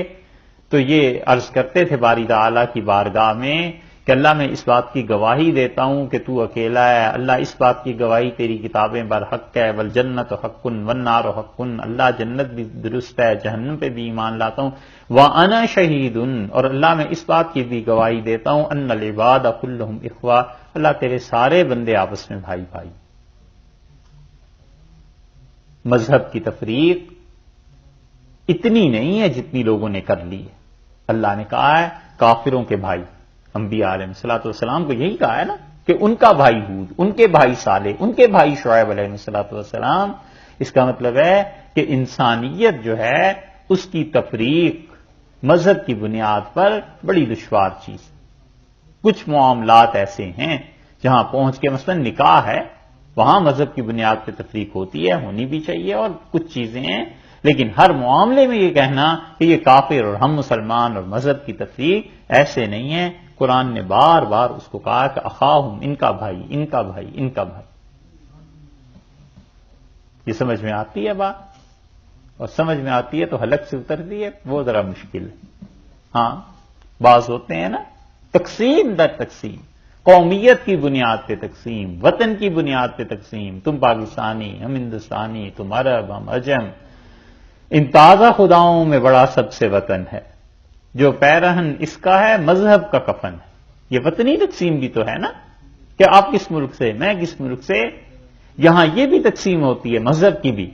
تو یہ عرض کرتے تھے باری تعالیٰ کی بارگاہ میں کہ اللہ میں اس بات کی گواہی دیتا ہوں کہ تو اکیلا ہے. اللہ اس بات کی گواہی تیری کتابیں برحق ہے. والجنت حق والنار حق، اللہ جنت بھی درست ہے، جہنم پہ بھی ایمان لاتا ہوں. وَأَنَا شَهِيدٌ، اور اللہ میں اس بات کی بھی گواہی دیتا ہوں أَنَّ الْعِبَادَ كُلُّهُمْ إِخْوَةٌ، اللہ تیرے سارے بندے آپس میں بھائی بھائی. مذہب کی تفریق اتنی نہیں ہے جتنی لوگوں نے کر لی ہے. اللہ نے کہا ہے کافروں کے بھائی، انبیاء علیہ الصلوۃ والسلام کو یہی کہا ہے نا کہ ان کا بھائی ہود، ان کے بھائی صالح، ان کے بھائی شعیب علیہ الصلوۃ والسلام. اس کا مطلب ہے کہ انسانیت جو ہے اس کی تفریق مذہب کی بنیاد پر بڑی دشوار چیز. کچھ معاملات ایسے ہیں جہاں پہنچ کے مثلا نکاح ہے، وہاں مذہب کی بنیاد پہ تفریق ہوتی ہے، ہونی بھی چاہیے، اور کچھ چیزیں ہیں. لیکن ہر معاملے میں یہ کہنا کہ یہ کافر اور ہم مسلمان اور مذہب کی تفریق ایسے نہیں ہے. قرآن نے بار بار اس کو کہا کہ اخاہم، ان کا بھائی، ان کا بھائی، ان کا بھائی. یہ سمجھ میں آتی ہے بات، اور سمجھ میں آتی ہے تو حلق سے اترتی ہے، وہ ذرا مشکل ہے. ہاں بعض ہوتے ہیں نا تقسیم در تقسیم، قومیت کی بنیاد پہ تقسیم، وطن کی بنیاد پہ تقسیم، تم پاکستانی، ہم ہندوستانی، تم عرب، ہم عجم. ان تازہ خداؤں میں بڑا سب سے وطن ہے، جو پیرہن اس کا ہے مذہب کا کفن ہے. یہ وطنی تقسیم بھی تو ہے نا کہ آپ کس ملک سے، میں کس ملک سے. یہاں یہ بھی تقسیم ہوتی ہے مذہب کی بھی.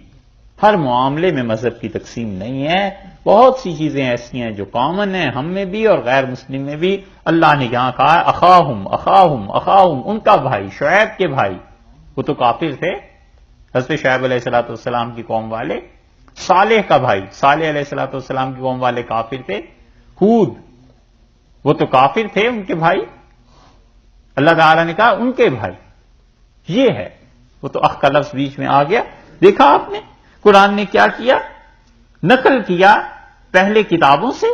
ہر معاملے میں مذہب کی تقسیم نہیں ہے. بہت سی چیزیں ایسی ہیں جو کامن ہیں ہم میں بھی اور غیر مسلم میں بھی. اللہ نے یہاں کہا ہے اخاہم اخاہم اخاہم، ان کا بھائی، شعیب کے بھائی. وہ تو کافر تھے، حضرت شعیب علیہ الصلوۃ والسلام کی قوم والے. صالح کا بھائی، صالح علیہ الصلوۃ والسلام کی قوم والے کافر تھے. ہود، وہ تو کافر تھے، ان کے بھائی. اللہ تعالیٰ نے کہا ان کے بھائی. یہ ہے، وہ تو اخ کا لفظ بیچ میں آ گیا. دیکھا آپ نے قرآن نے کیا کیا؟ نقل کیا پہلے کتابوں سے،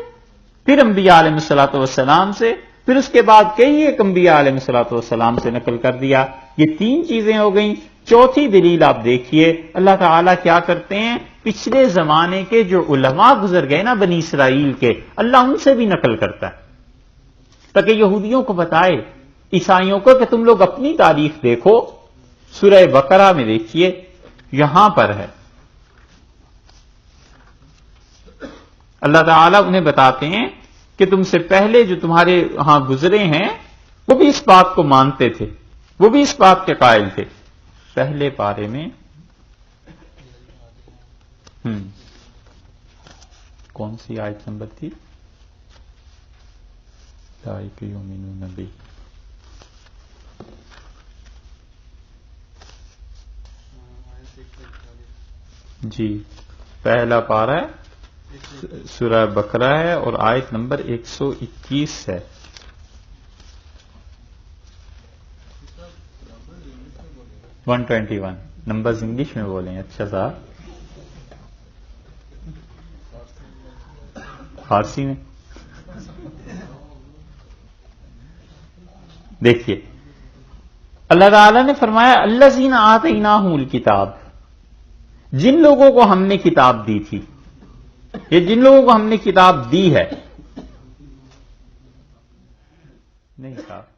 پھر انبیاء علیہ الصلوۃ والسلام سے، پھر اس کے بعد کئی ایک انبیاء علیہ الصلوۃ والسلام سے نقل کر دیا. یہ تین چیزیں ہو گئیں. چوتھی دلیل آپ دیکھیے اللہ تعالیٰ کیا کرتے ہیں، پچھلے زمانے کے جو علماء گزر گئے نا بنی اسرائیل کے، اللہ ان سے بھی نقل کرتا ہے تاکہ یہودیوں کو بتائے عیسائیوں کو کہ تم لوگ اپنی تاریخ دیکھو، سورہ بقرہ میں دیکھیے، یہاں پر ہے اللہ تعالیٰ انہیں بتاتے ہیں کہ تم سے پہلے جو تمہارے ہاں گزرے ہیں وہ بھی اس بات کو مانتے تھے، وہ بھی اس بات کے قائل تھے۔ پہلے پارے میں کون سی آیت نمبر تھی؟ اولئک یؤمنون بہ، جی پہلا پارہ ہے، سورہ بقرہ ہے اور آیت نمبر 121 ہے۔ نمبرز انگلش میں بولیں، اچھا صاحب فارسی میں دیکھیے، اللہ تعالیٰ نے فرمایا الذین آتیناہم الکتاب، جن لوگوں کو ہم نے کتاب دی تھی، یہ جن لوگوں کو ہم نے کتاب دی ہے، نہیں صاحب